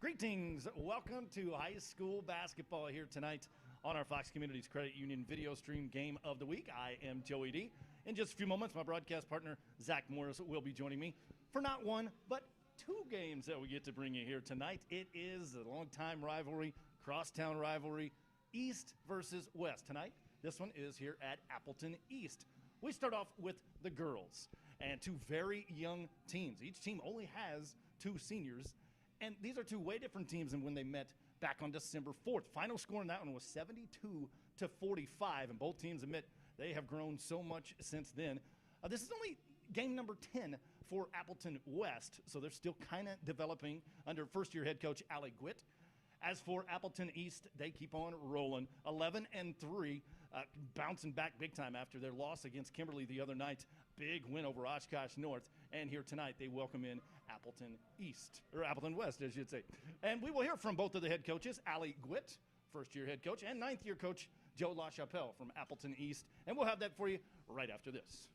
Greetings. Welcome to high school basketball here tonight on our Fox Communities Credit Union video stream game of the week. I am Joey D. In just a few moments, my broadcast partner, Zach Morris, will be joining me for not one, but two games that we get to bring you here tonight. It is a long-time rivalry, crosstown rivalry, East versus West. Tonight, this one is here at Appleton East. We start off with the girls and two very young teams. Each team only has two seniors. And these are two way different teams than when they met back on December 4th. Final score in that one was 72-45, and both teams admit they have grown so much since then. This is only game number 10 for Appleton West, so they're still kind of developing under first-year head coach Allie Gwitt. As for Appleton East, they keep on rolling, 11-3, bouncing back big time after their loss against Kimberly the other night. Big win over Oshkosh North, and here tonight they welcome in Appleton East, or Appleton West, as you'd say. And we will hear from both of the head coaches, Allie Gwitt, first-year head coach, and ninth-year coach Joe LaChapelle from Appleton East. And we'll have that for you right after this.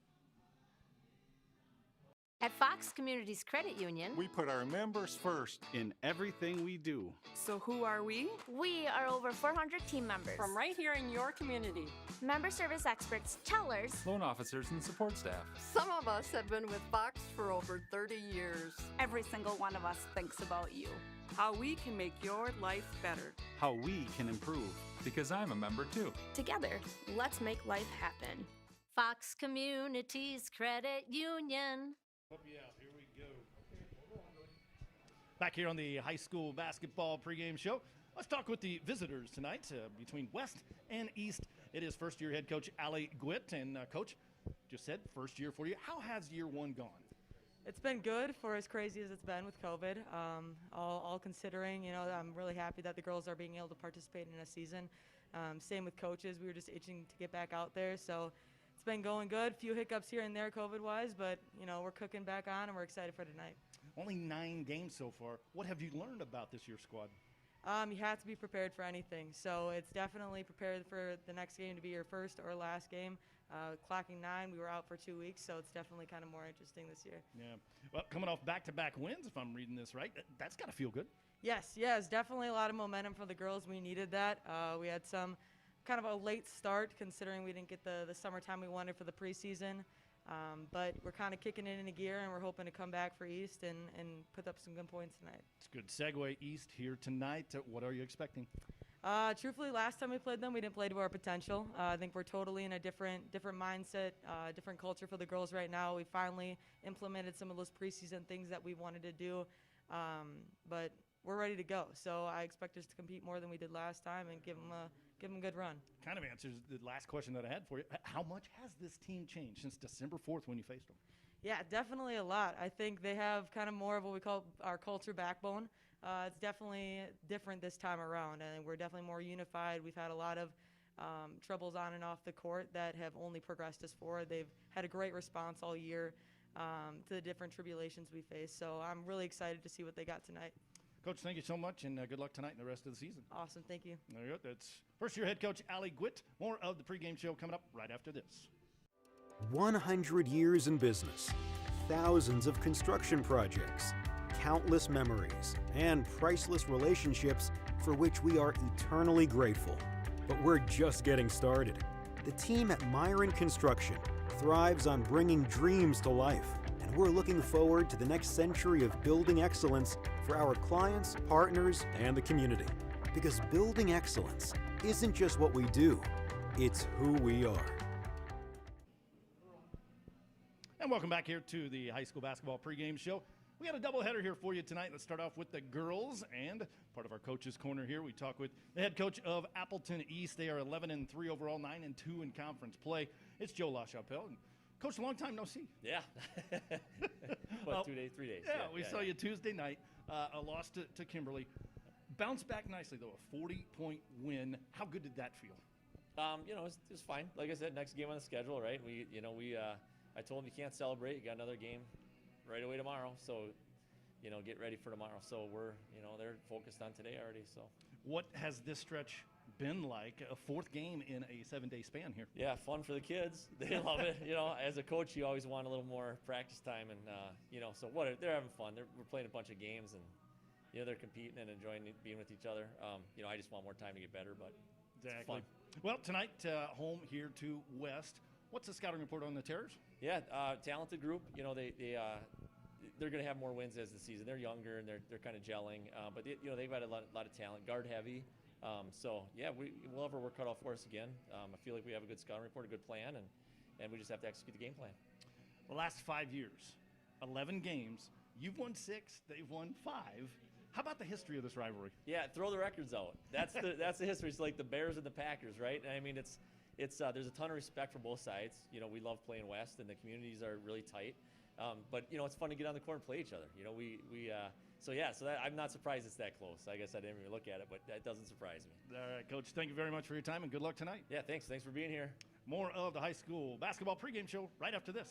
At Fox Communities Credit Union, we put our members first in everything we do. So who are we? We are over 400 team members. From right here in your community. Member service experts, tellers, loan officers, and support staff. Some of us have been with Fox for over 30 years. Every single one of us thinks about you. How we can make your life better. How we can improve. Because I'm a member too. Together, let's make life happen. Fox Communities Credit Union. Yeah, here we go. Back here on the high school basketball pregame show. Let's talk with the visitors tonight between West and East. It is first-year head coach Allie Gwitt. And, Coach, just said first year for you. How has year one gone? It's been good for as crazy as it's been with COVID. All considering, I'm really happy that the girls are being able to participate in a season. Same with coaches. We were just itching to get back out there. So it's been going good. Few hiccups here and there COVID-wise, but, we're cooking back on, and we're excited for tonight. Only 9 games so far. What have you learned about this year's squad? You have to be prepared for anything. So it's definitely prepared for the next game to be your first or last game. Clocking 9, we were out for 2 weeks, so it's definitely kind of more interesting this year. Yeah. Well, coming off back-to-back wins, if I'm reading this right, that's got to feel good. Yes, definitely a lot of momentum for the girls. We needed that. We had some kind of a late start considering we didn't get the summertime we wanted for the preseason. But we're kind of kicking it into gear, and we're hoping to come back for East and put up some good points tonight. It's a good segue. East here tonight. What are you expecting? Truthfully, last time we played them, we didn't play to our potential. I think we're totally in a different mindset, different culture for the girls right now. We finally implemented some of those preseason things that we wanted to do, but we're ready to go. So I expect us to compete more than we did last time and give them a good run. Kind of answers the last question that I had for you. How much has this team changed since December 4th when you faced them? Yeah, definitely a lot. I think they have kind of more of what we call our culture backbone. It's definitely different this time around, and we're definitely more unified. We've had a lot of troubles on and off the court that have only progressed us forward. They've had a great response all year to the different tribulations we face. So I'm really excited to see what they got tonight. Coach, thank you so much, and good luck tonight and the rest of the season. Awesome. Thank you. There you go. That's first-year head coach Allie Gwitt. More of the pregame show coming up right after this. 100 years in business, thousands of construction projects, countless memories, and priceless relationships for which we are eternally grateful. But we're just getting started. The team at Myron Construction thrives on bringing dreams to life, and we're looking forward to the next century of building excellence for our clients, partners, and the community. Because building excellence isn't just what we do, it's who we are. And welcome back here to the high school basketball pregame show. We got a doubleheader here for you tonight. Let's start off with the girls, and part of our coach's corner here, we talk with the head coach of Appleton East. They are 11-3 overall, 9-2 in conference play. It's Joe LaChapelle. And Coach, a long time no see. Yeah. What, 2 days, 3 days? Yeah, we saw you Tuesday night, a loss to Kimberly. Bounced back nicely, though, a 40-point win. How good did that feel? It was fine. Like I said, next game on the schedule, right? I told them you can't celebrate. You got another game right away tomorrow. So, get ready for tomorrow. So we're, they're focused on today already. So, what has this stretch been like? A fourth game in a 7-day span here. Yeah, fun for the kids. They love it. As a coach, you always want a little more practice time, and so they're having fun. We're playing a bunch of games, and they're competing and enjoying being with each other. I just want more time to get better, but Exactly. it's fun. Well, tonight, home here to West. What's the scouting report on the Terrors? Yeah, talented group. They're going to have more wins as the season. They're younger and they're kind of gelling, but they've got a lot of talent, guard heavy. We'll have our work cut off for us again. I feel like we have a good scouting report, a good plan, and we just have to execute the game plan. The last 5 years, 11 games. You've won 6. They've won 5. How about the history of this rivalry? Yeah, throw the records out. That's the history. It's like the Bears and the Packers, right? I mean, it's there's a ton of respect for both sides. We love playing West, and the communities are really tight. But it's fun to get on the court and play each other. So I'm not surprised it's that close. I guess I didn't even look at it, but that doesn't surprise me. All right, Coach, thank you very much for your time, and good luck tonight. Yeah, thanks. Thanks for being here. More of the high school basketball pregame show right after this.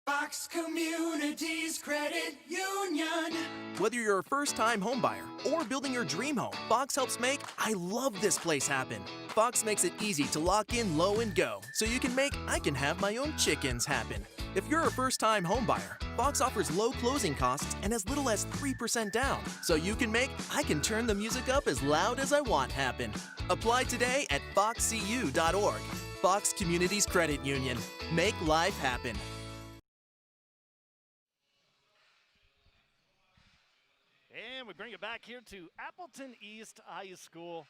Fox Communities Credit Union. Whether you're a first-time homebuyer or building your dream home, Fox helps make I love this place happen. Fox makes it easy to lock in low and go, so you can make I can have my own chickens happen. If you're a first-time homebuyer, Fox offers low closing costs and as little as 3% down, so you can make I can turn the music up as loud as I want happen. Apply today at foxcu.org. Fox Communities Credit Union. Make life happen. And we bring it back here to Appleton East High School.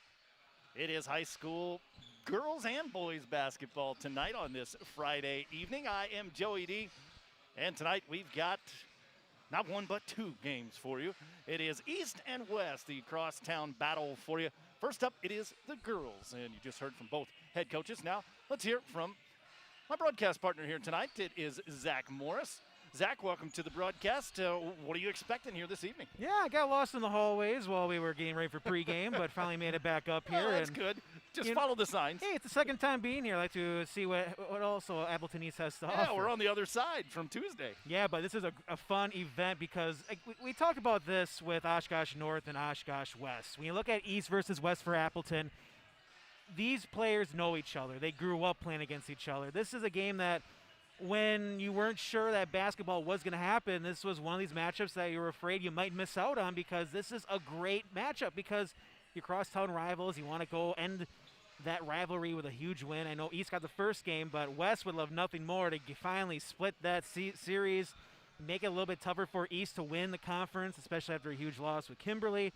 It is high school girls and boys basketball tonight on this Friday evening. I am Joey D, and tonight we've got not one but 2 games for you. It is East and West, the crosstown battle for you. First up, it is the girls, and you just heard from both head coaches. Now, let's hear from my broadcast partner here tonight. It is Zach Morris. Zach, welcome to the broadcast. What are you expecting here this evening? Yeah, I got lost in the hallways while we were getting ready for pregame, but finally made it back up here. Oh, that's good. Just follow the signs. Hey, it's the second time being here. I like to see what also Appleton East has to offer. Yeah, we're on the other side from Tuesday. Yeah, but this is a fun event because we talked about this with Oshkosh North and Oshkosh West. When you look at East versus West for Appleton, these players know each other. They grew up playing against each other. This is a game that when you weren't sure that basketball was going to happen, this was one of these matchups that you were afraid you might miss out on, because this is a great matchup because your crosstown rivals, you want to go end that rivalry with a huge win. I know East got the first game, but West would love nothing more to finally split that series, make it a little bit tougher for East to win the conference, especially after a huge loss with Kimberly.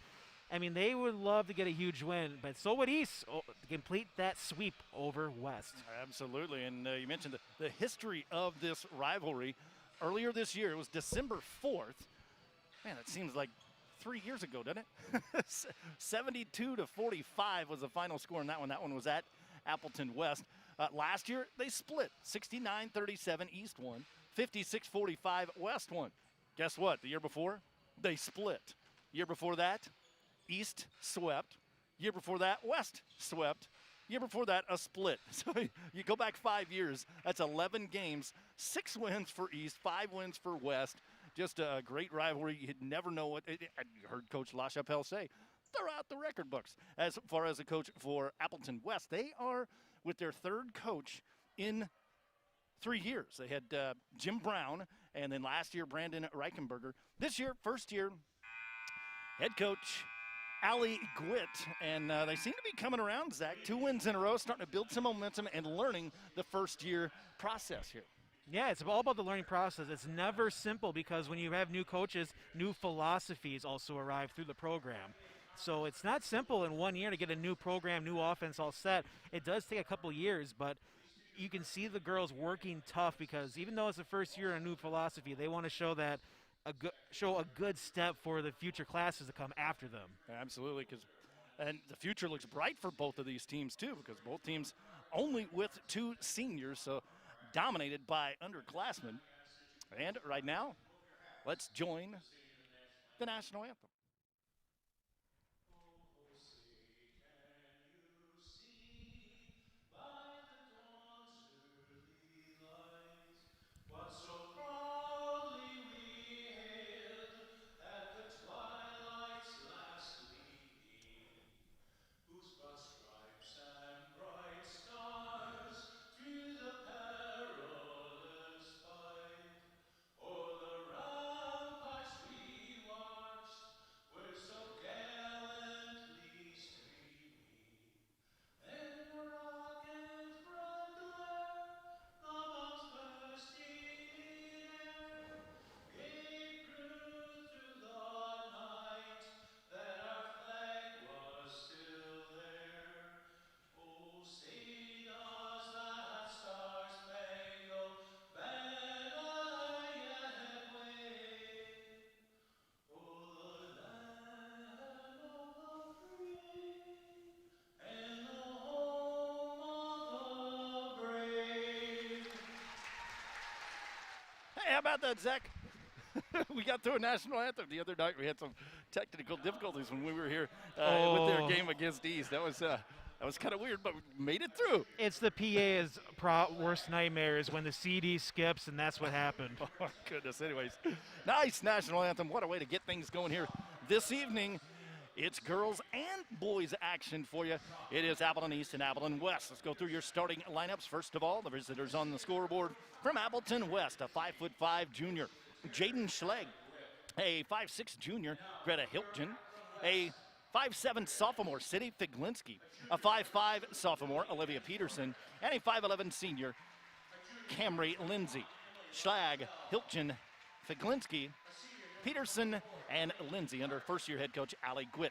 I mean, they would love to get a huge win, but so would East to complete that sweep over West. Absolutely, and you mentioned the history of this rivalry. Earlier this year, it was December 4th. Man, it seems like 3 years ago, doesn't it? 72-45 was the final score in that one. That one was at Appleton West. Last year, they split. 69-37, East won. 56-45, West won. Guess what? The year before, they split. Year before that, East swept. Year before that, West swept. Year before that, a split. So you go back 5 years, that's 11 games, 6 wins for East, 5 wins for West. Just a great rivalry. You'd never know what. I heard Coach LaChapelle say, they're out the record books. As far as the coach for Appleton West, they are with their 3rd coach in 3 years. They had Jim Brown, and then last year, Brandon Reichenberger. This year, first year, head coach Ali Gwitt, and they seem to be coming around, Zach. 2 wins in a row, starting to build some momentum and learning the first-year process here. Yeah, it's all about the learning process. It's never simple because when you have new coaches, new philosophies also arrive through the program. So it's not simple in 1 year to get a new program, new offense all set. It does take a couple years, but you can see the girls working tough because even though it's the first year in a new philosophy, they want to show that show a good step for the future classes to come after them. Absolutely, and the future looks bright for both of these teams too, because both teams only with 2 seniors, so dominated by underclassmen. And right now, let's join the national anthem. about that, Zach? We got through a national anthem the other night. We had some technical difficulties when we were here with their game against East. That was kind of weird, but we made it through. It's the PA's worst nightmare is when the CD skips, and that's what happened. Oh, goodness. Anyways, nice national anthem. What a way to get things going here this evening. It's girls and boys action for you. It is Appleton East and Appleton West. Let's go through your starting lineups. First of all, the visitors on the scoreboard from Appleton West, a 5'5" junior, Jaden Schlegg, a 5'6" junior, Greta Hilton, a 5'7" sophomore, City Figlinski, a 5'5" sophomore, Olivia Peterson, and a 5'11" senior, Camry Lindsay. Schlegg, Hilton, Figlinski, Peterson, and Lindsay under first-year head coach Allie Gwitt.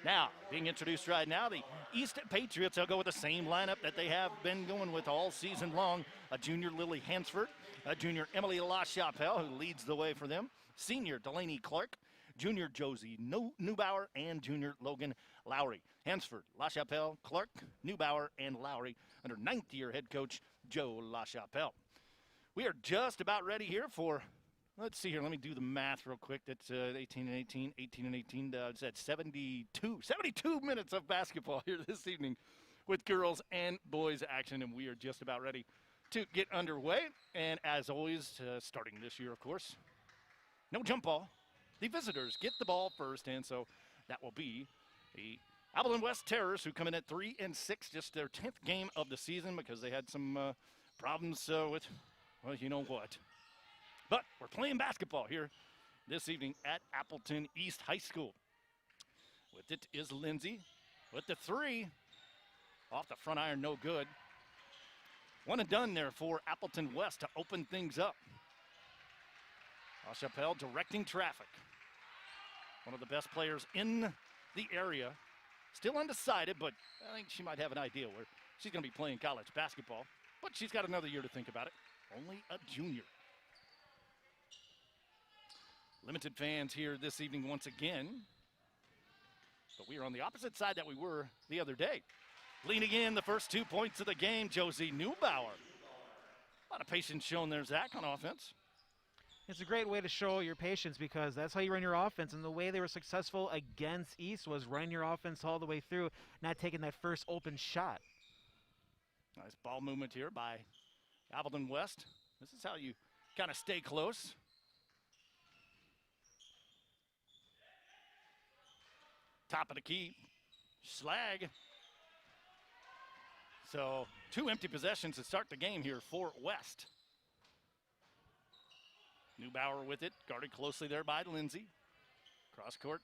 Now, being introduced right now, the East Patriots will go with the same lineup that they have been going with all season long. A junior, Lily Hansford, a junior, Emily LaChapelle, who leads the way for them, senior, Delaney Clark, junior, Josie Neubauer, and junior, Logan Lowry. Hansford, LaChapelle, Clark, Neubauer, and Lowry under ninth-year head coach Joe LaChapelle. We are just about ready here for, let's see here, let me do the math real quick. That's 18 and 18, 18 and 18. It's at 72 minutes of basketball here this evening with girls and boys action, and we are just about ready to get underway. And as always, starting this year, of course, no jump ball. The visitors get the ball first, and so that will be the Appleton West Terrors, who come in at 3-6, just their 10th game of the season because they had some problems with, well, you know what. But we're playing basketball here this evening at Appleton East High School. With it is Lindsay with the three. Off the front iron, no good. One and done there for Appleton West to open things up. LaChapelle directing traffic. One of the best players in the area. Still undecided, but I think she might have an idea where she's going to be playing college basketball. But she's got another year to think about it. Only a junior. Limited fans here this evening once again. But we are on the opposite side that we were the other day. Leaning in the first 2 points of the game, Josie Neubauer. A lot of patience shown there, Zach, on offense. It's a great way to show your patience because that's how you run your offense. And the way they were successful against East was running your offense all the way through, not taking that first open shot. Nice ball movement here by Appleton West. This is how you kind of stay close. Top of the key, Schlegg. So 2 empty possessions to start the game here for West. Neubauer with it, guarded closely there by Lindsay. Cross court,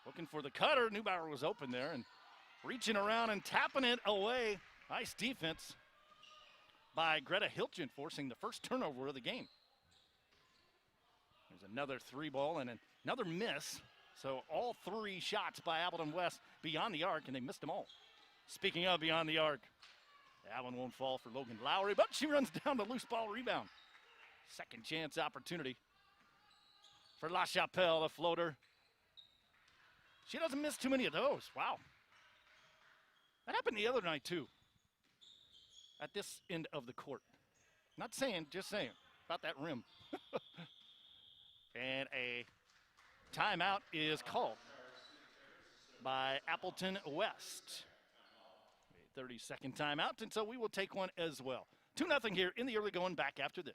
looking for the cutter. Neubauer was open there and reaching around and tapping it away. Nice defense by Greta Hilton, forcing the first turnover of the game. There's another three ball and another miss. So all 3 shots by Appleton West beyond the arc, and they missed them all. Speaking of beyond the arc, that one won't fall for Logan Lowry, but she runs down the loose ball rebound. Second chance opportunity for LaChapelle, the floater. She doesn't miss too many of those. Wow. That happened the other night, too, at this end of the court. Not saying, just saying, about that rim. And a timeout is called by Appleton West. A 30-second timeout, and so we will take one as well. 2-0 here in the early going back after this.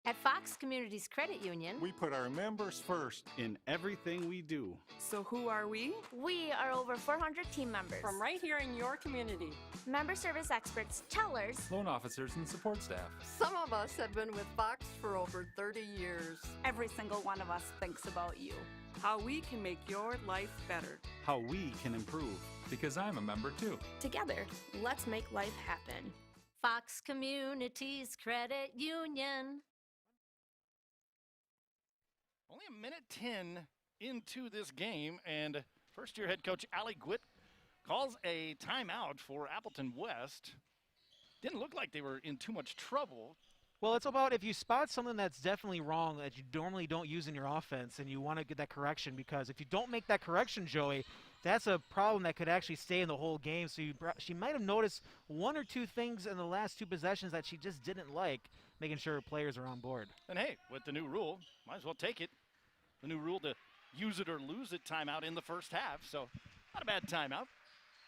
At Fox Communities Credit Union, We put our members first in everything we do. So who are we? we are over 400 team members. From right here in your community. Member service experts, tellers, Loan officers and support staff. Some of us have been with Fox for over 30 years. Every single one of us thinks about you. How we can make your life better. How we can improve. Because I'm a member too. together, let's make life happen. Fox Communities Credit Union. Only a minute 10 into this game, and first-year head coach Allie Gwitt calls a timeout for Appleton West. Didn't look like they were in too much trouble. Well, it's about if you spot something that's definitely wrong that you normally don't use in your offense and you want to get that correction, because if you don't make that correction, Joey, that's a problem that could actually stay in the whole game. So she might have noticed 1 or 2 things in the last 2 possessions that she just didn't like. making sure players are on board. And hey, with the new rule, might as well take it. The new rule to use it or lose it timeout in the first half, so not a bad timeout.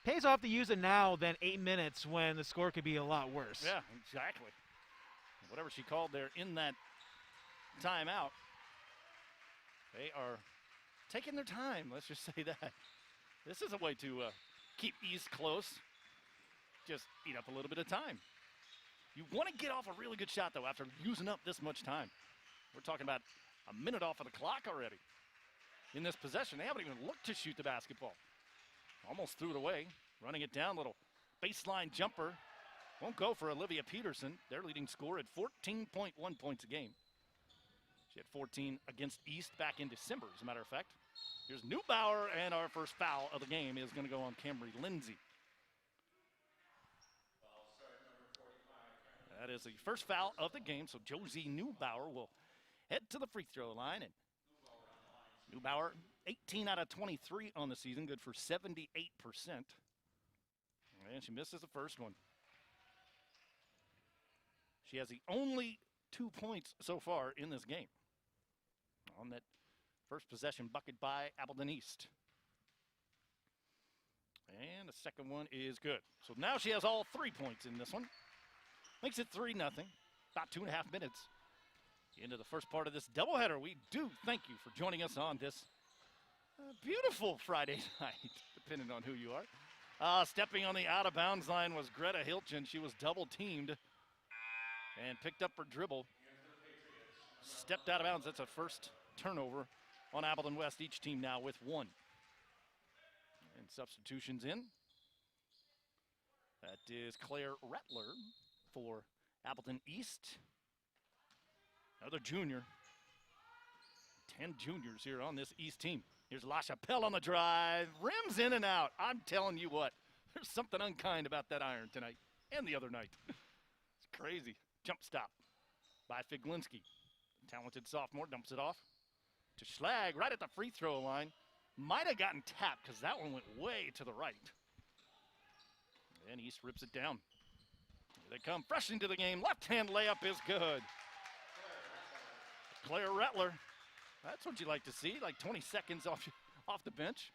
Pays off to use it now than 8 minutes when the score could be a lot worse. Yeah, exactly. Whatever she called there in that timeout, they are taking their time, let's just say that. This is a way to keep East close, just eat up a little bit of time. You want to get off a really good shot, though, after using up this much time. We're talking about a minute off of the clock already. In this possession, they haven't even looked to shoot the basketball. Almost threw it away, running it down, little baseline jumper. Won't go for Olivia Peterson, their leading scorer at 14.1 points a game. She had 14 against East back in December, as a matter of fact. Here's Neubauer, and our first foul of the game is going to go on Camry Lindsay. That is the first foul of the game, so Josie Neubauer will head to the free throw line. And Neubauer, 18 out of 23 on the season, good for 78%. And she misses the first one. She has the only 2 points so far in this game on that first possession bucket by Appleton East. And the second one is good. So now she has all 3 points in this one. Makes it 3-0. About 2.5 minutes into the first part of this doubleheader. We do thank you for joining us on this beautiful Friday night, depending on who you are. Stepping on the out-of-bounds line was Greta Hilton. She was double-teamed and picked up her dribble. Stepped out of bounds. That's a first turnover on Appleton West. Each team now with 1. And substitutions in. That is Claire Rattler for Appleton East. Another junior. 10 juniors here on this East team. Here's LaChapelle on the drive. Rims in and out. I'm telling you what, there's something unkind about that iron tonight and the other night. It's crazy. Jump stop by Figlinski. Talented sophomore dumps it off to Schlag right at the free throw line. Might have gotten tapped because that one went way to the right. And East rips it down. Here they come fresh into the game. Left-hand layup is good. Claire Rattler. That's what you like to see, like 20 seconds off the bench.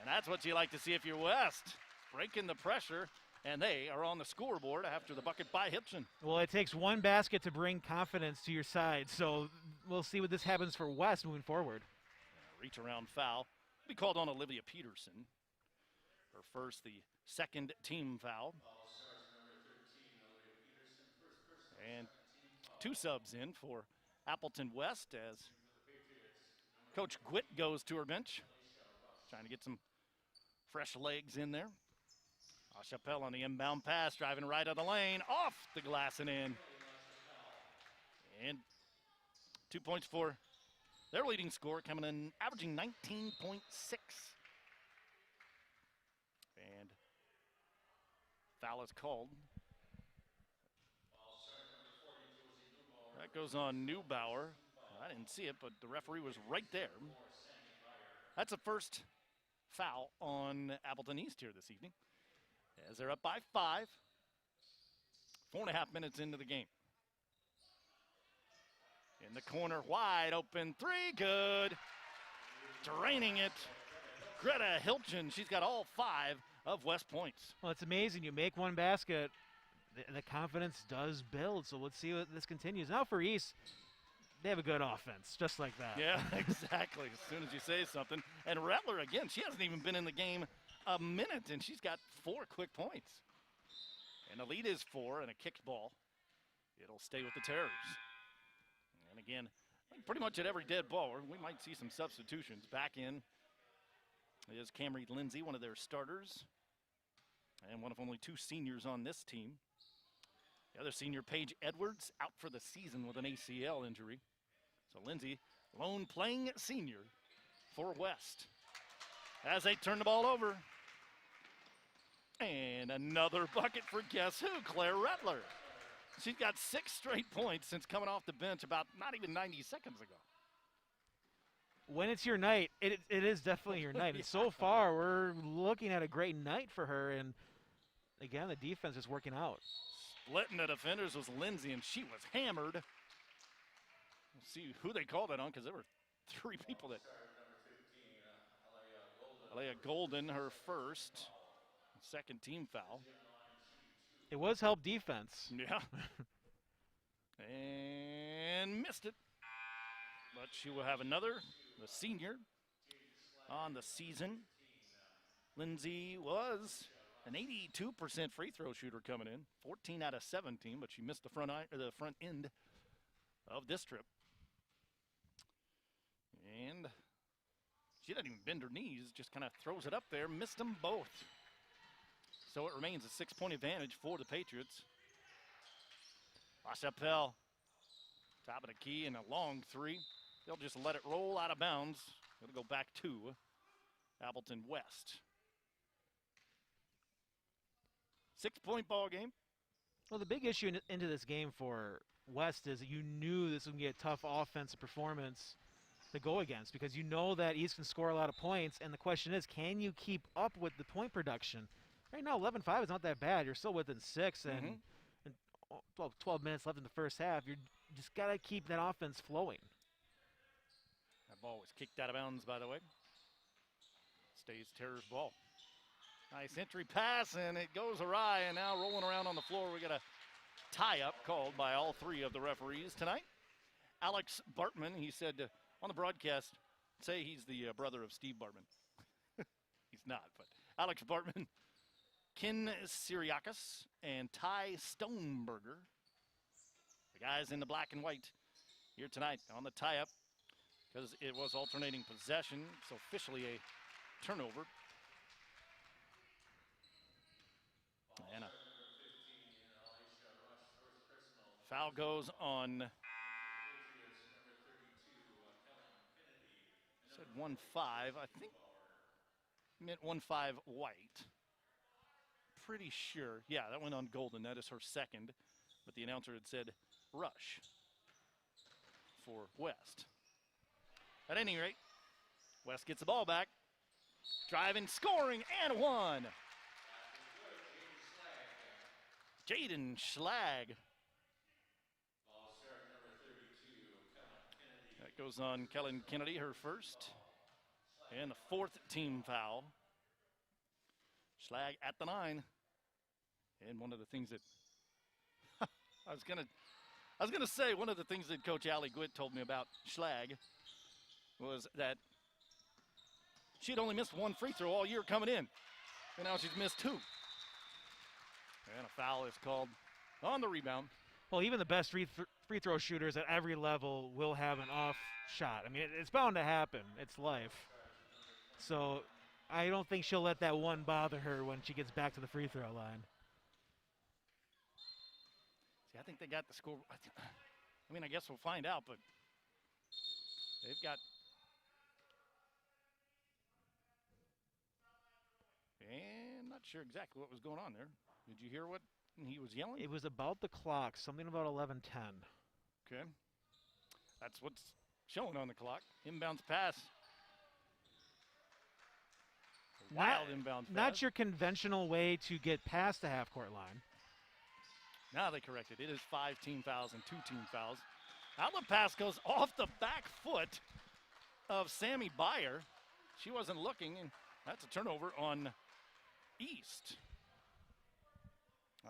And that's what you like to see if you're West. Breaking the pressure, and they are on the scoreboard after the bucket by Hipson. Well, it takes one basket to bring confidence to your side, so we'll see what this happens for West moving forward. Reach around foul. Be called on Olivia Peterson. Her first, the second team foul. And 2 subs in for Appleton West as Coach Gwitt goes to her bench, trying to get some fresh legs in there. LaChapelle on the inbound pass, driving right out of the lane, off the glass and in. And 2 points for their leading scorer, coming in, averaging 19.6. And foul is called. That goes on Neubauer. I didn't see it, but the referee was right there. That's the first foul on Appleton East here this evening, as they're up by 5. 4.5 minutes into the game. In the corner, wide open 3, good. Draining it, Greta Hilton. She's got all 5 of West points. Well, it's amazing. You make one basket, the confidence does build. So let's see what this continues. Now for East, they have a good offense, just like that. Yeah, exactly. As soon as you say something. And Rattler, again, she hasn't even been in the game a minute, and she's got 4 quick points. And the lead is 4, and a kicked ball. It'll stay with the Terrors. And again, pretty much at every dead ball, we might see some substitutions. Back in is Camry Lindsay, one of their starters, and one of only 2 seniors on this team. The other senior, Paige Edwards, out for the season with an ACL injury. So Lindsay, lone playing senior for West. As they turn the ball over. And another bucket for guess who? Claire Rattler. She's got 6 straight points since coming off the bench about not even 90 seconds ago. When it's your night, it is definitely your night. And so far, we're looking at a great night for her. And again, the defense is working out. Splitting the defenders was Lindsay, and she was hammered. We'll see who they called that on, because there were 3 people that. Alea Golden, her first, second team foul. It was help defense. Yeah. And missed it. But she will have another, the senior, on the season. Lindsay was an 82% free throw shooter coming in, 14 out of 17, but she missed the front end of this trip. And she doesn't even bend her knees, just kind of throws it up there, missed them both. So it remains a 6-point advantage for the Patriots. LaChapelle, top of the key and a long 3. They'll just let it roll out of bounds. It'll go back to Appleton West. 6-point ball game. Well, the big issue into this game for West is that you knew this was going to be a tough offensive performance to go against, because you know that East can score a lot of points, and the question is, can you keep up with the point production? Right now, 11-5 is not that bad. You're still within 6, and 12 minutes left in the first half. You just got to keep that offense flowing. That ball was kicked out of bounds, by the way. Stays Terror's ball. Nice entry pass, and it goes awry, and now rolling around on the floor. We got a tie-up called by all 3 of the referees tonight. Alex Bartman, he said on the broadcast, say he's the brother of Steve Bartman. He's not, but Alex Bartman, Ken Siriakis, and Ty Stoneberger, the guys in the black and white here tonight on the tie-up, because it was alternating possession. It's officially a turnover. And a foul goes on. Said 1-5. I think meant 1-5 White. Pretty sure. Yeah, that went on Golden. That is her second. But the announcer had said rush for West. At any rate, West gets the ball back. Driving, scoring, and 1. Jaden Schlag. That goes on Kellen Kennedy, her first. And the 4th team foul. Schlag at the 9. And one of the things that I was gonna say, one of the things that Coach Allie Gwitt told me about Schlag was that she had only missed 1 free throw all year coming in. And now she's missed 2. And a foul is called on the rebound. Well, even the best free throw shooters at every level will have an off shot. I mean, it's bound to happen. It's life. So I don't think she'll let that 1 bother her when she gets back to the free throw line. See, I think they got the score. I mean, I guess we'll find out, but they've got. And not sure exactly what was going on there. Did you hear what he was yelling? It was about the clock, something about 11:10. Okay. That's what's showing on the clock. Inbounds pass. Wild inbounds pass. Not your conventional way to get past the half-court line. Now they corrected. It is 5 team fouls and 2 team fouls. Outlet pass goes off the back foot of Sammy Byer. She wasn't looking, and that's a turnover on East.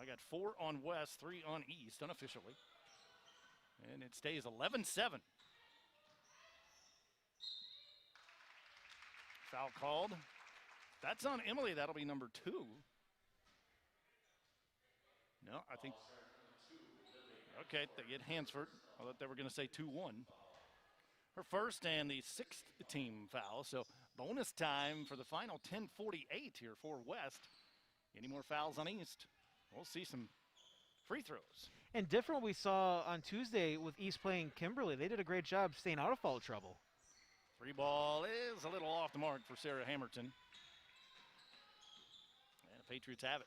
I got 4 on West, 3 on East, unofficially. And it stays 11-7. Foul called. That's on Emily. That'll be number 2. No, I think. Okay, they get Hansford. I thought they were going to say 2-1. Her first and the 6th team foul. So bonus time for the final 10:48 here for West. Any more fouls on East? We'll see some free throws. And different what we saw on Tuesday with East playing Kimberly. They did a great job staying out of foul trouble. 3 ball is a little off the mark for Sarah Hamilton. And the Patriots have it.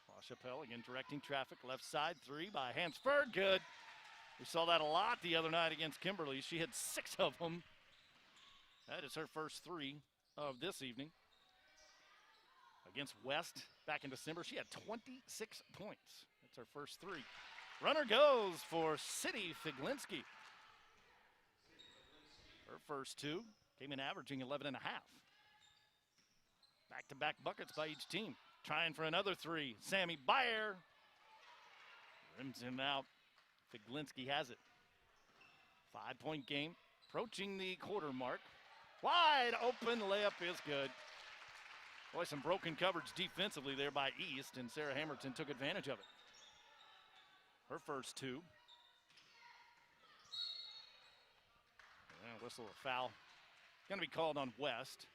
LaChapelle again directing traffic. Left side 3 by Hansford. Good. We saw that a lot the other night against Kimberly. She had 6 of them. That is her first 3 of this evening. Against West back in December, she had 26 points. That's our first three. Runner goes for City Figlinski. Her first two came in averaging 11 and a half. Back-to-back buckets by each team. Trying for another three. Sammy Bayer rims him out. Figlinski has it. 5-point game. Approaching the quarter mark. Wide open layup is good. Boy, some broken coverage defensively there by East, and Sarah Hamilton took advantage of it. Her first two. And whistle a foul. Going to be called on West.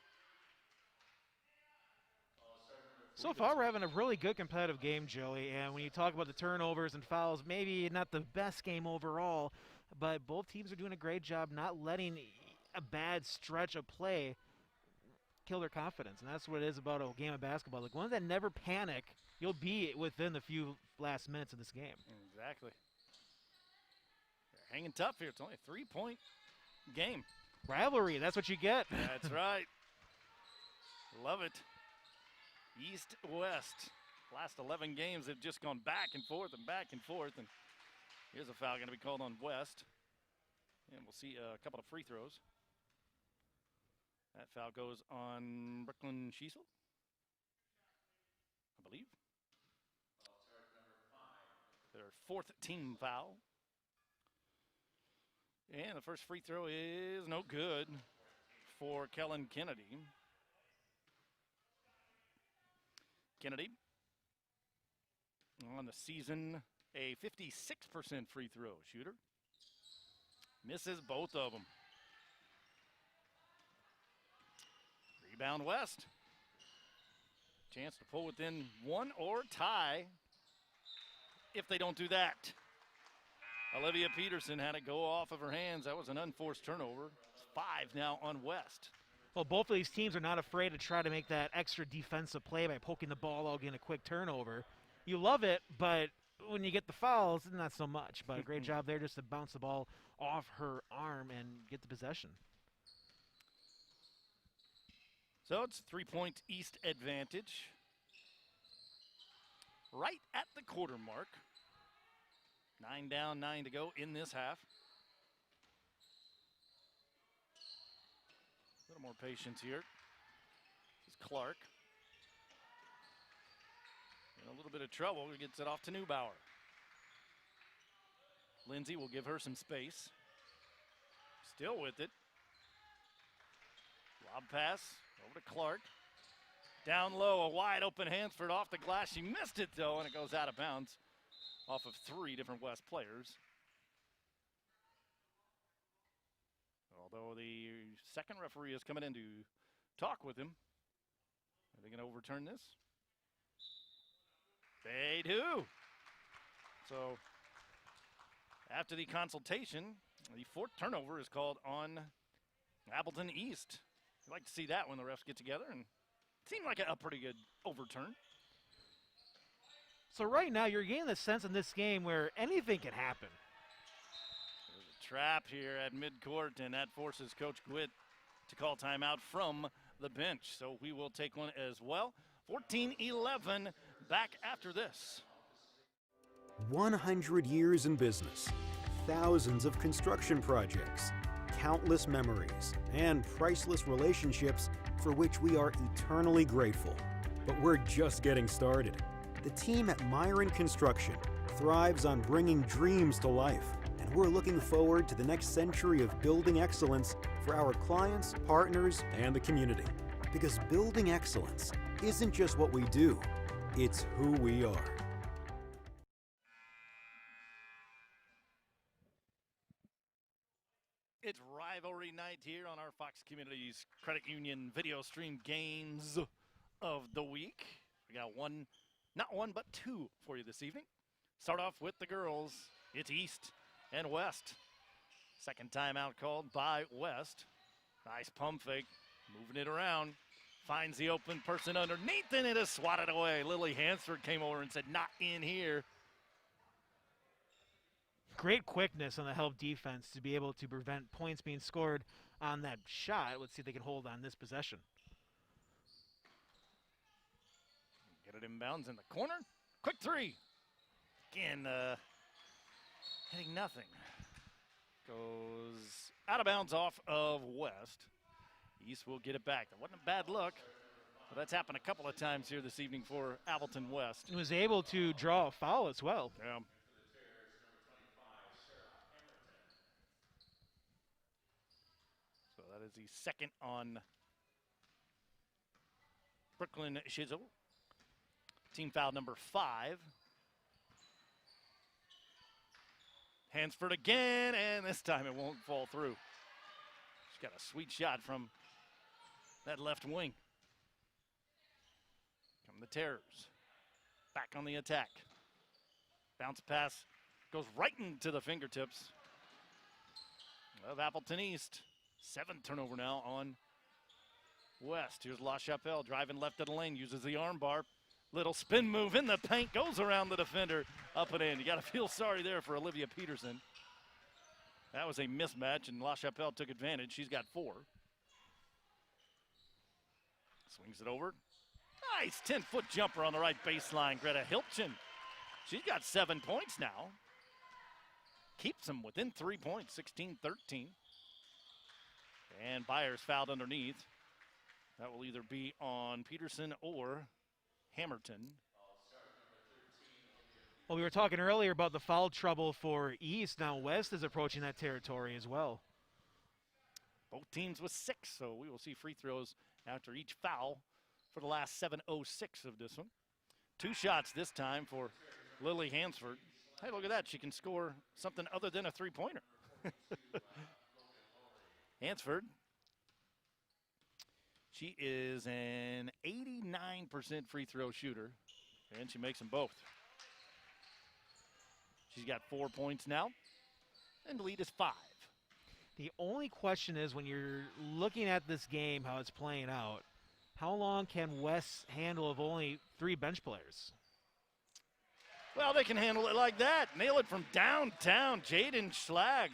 So far, we're having a really good competitive game, Joey. And when you talk about the turnovers and fouls, maybe not the best game overall, but both teams are doing a great job not letting a bad stretch of play kill their confidence. And that's what it is about a game of basketball. Like ones that never panic, you'll be within the few last minutes of this game. Exactly. They're hanging tough here. It's only a 3-point game. Rivalry, that's what you get. That's right. Love it. East, West. Last 11 games have just gone back and forth and back and forth. And here's a foul going to be called on West. And we'll see a couple of free throws. That foul goes on Brooklyn Schiesel, I believe. Their fourth team foul. And the first free throw is no good for Kellen Kennedy. Kennedy on the season, a 56% free throw shooter. Misses both of them. Rebound West. Chance to pull within one or tie if they don't do that. Olivia Peterson had it go off of her hands. That was an unforced turnover. It's 5 now on West. Well, both of these teams are not afraid to try to make that extra defensive play by poking the ball out, getting a quick turnover. You love it, but when you get the fouls, not so much. But a great job there just to bounce the ball off her arm and get the possession. So it's 3-point East advantage. Right at the quarter mark. 9 down, 9 to go in this half. A little more patience here. This is Clark. In a little bit of trouble. He gets it off to Neubauer. Lindsay will give her some space. Still with it. Lob pass over to Clark. Down low, a wide open Hansford off the glass. She missed it though, and it goes out of bounds off of 3 different West players. Although the second referee is coming in to talk with him. Are they going to overturn this? They do. So after the consultation, the 4th turnover is called on Appleton East. I'd like to see that when the refs get together, and it seemed like a pretty good overturn. So right now you're getting the sense in this game where anything can happen. There's a trap here at midcourt, and that forces Coach Gwitt to call timeout from the bench. So we will take one as well. 14-11 back after this. 100 years in business, thousands of construction projects, countless memories, and priceless relationships for which we are eternally grateful. But we're just getting started. The team at Myron Construction thrives on bringing dreams to life, and we're looking forward to the next century of building excellence for our clients, partners, and the community. Because building excellence isn't just what we do, it's who we are. It's rivalry night here on our Fox Communities Credit Union video stream games of the week. We got not one, but 2 for you this evening. Start off with the girls. It's East and West. Second timeout called by West. Nice pump fake, moving it around. Finds the open person underneath, and it is swatted away. Lily Hansford came over and said, not in here. Great quickness on the help defense to be able to prevent points being scored on that shot. Let's see if they can hold on this possession. Get it inbounds in the corner. Quick 3. again, hitting nothing. Goes out of bounds off of West. East will get it back. That wasn't a bad look, but that's happened a couple of times here this evening for Appleton West. He was able to draw a foul as well. Yeah. So that is the second on Brooklyn Shizzle. Team foul number 5. Hansford again, and this time it won't fall through. She's got a sweet shot from that left wing. Come the Terrors. Back on the attack. Bounce pass goes right into the fingertips of Appleton East. 7th turnover now on West. Here's La Chapelle driving left of the lane, uses the arm bar. Little spin move in the paint, goes around the defender, up and in. You got to feel sorry there for Olivia Peterson. That was a mismatch, and La Chapelle took advantage. She's got 4. Swings it over. Nice 10-foot jumper on the right baseline, Greta Hilton. She's got 7 points now. Keeps them within 3 points, 16-13. And Byers fouled underneath. That will either be on Peterson or Hamilton. Well, we were talking earlier about the foul trouble for East. Now West is approaching that territory as well. Both teams with 6, so we will see free throws after each foul for the last 7:06 of this one. 2 shots this time for Lily Hansford. Hey, look at that. She can score something other than a three-pointer. Hansford. She is an 89% free throw shooter, and she makes them both. She's got 4 points now, and the lead is 5. The only question is, when you're looking at this game, how it's playing out, how long can West handle of only 3 bench players? Well, they can handle it like that. Nail it from downtown, Jaden Schlag.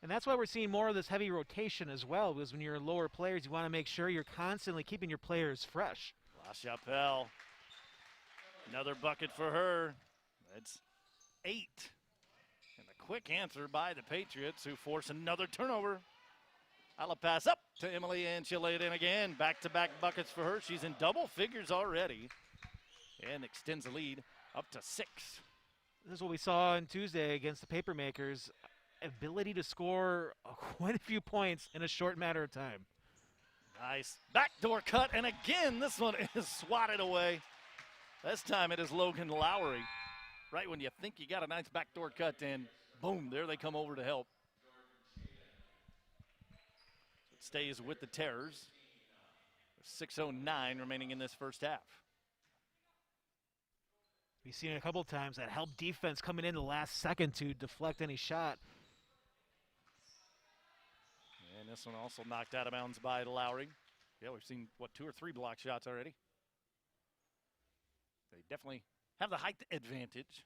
And that's why we're seeing more of this heavy rotation as well, because when you're lower players, you want to make sure you're constantly keeping your players fresh. La Chapelle, another bucket for her. That's 8. And a quick answer by the Patriots, who force another turnover. I'll pass up to Emily, and she'll lay it in again. Back-to-back buckets for her. She's in double figures already and extends the lead up to 6. This is what we saw on Tuesday against the Papermakers. Ability to score quite a few points in a short matter of time. Nice backdoor cut, and again, this one is swatted away. This time it is Logan Lowry. Right when you think you got a nice backdoor cut, and boom, there they come over to help. It stays with the Terrors. 6:09 remaining in this first half. We've seen it a couple of times, that help defense coming in the last second to deflect any shot. And this one also knocked out of bounds by Lowry. Yeah, we've seen, 2 or 3 block shots already. They definitely have the height advantage.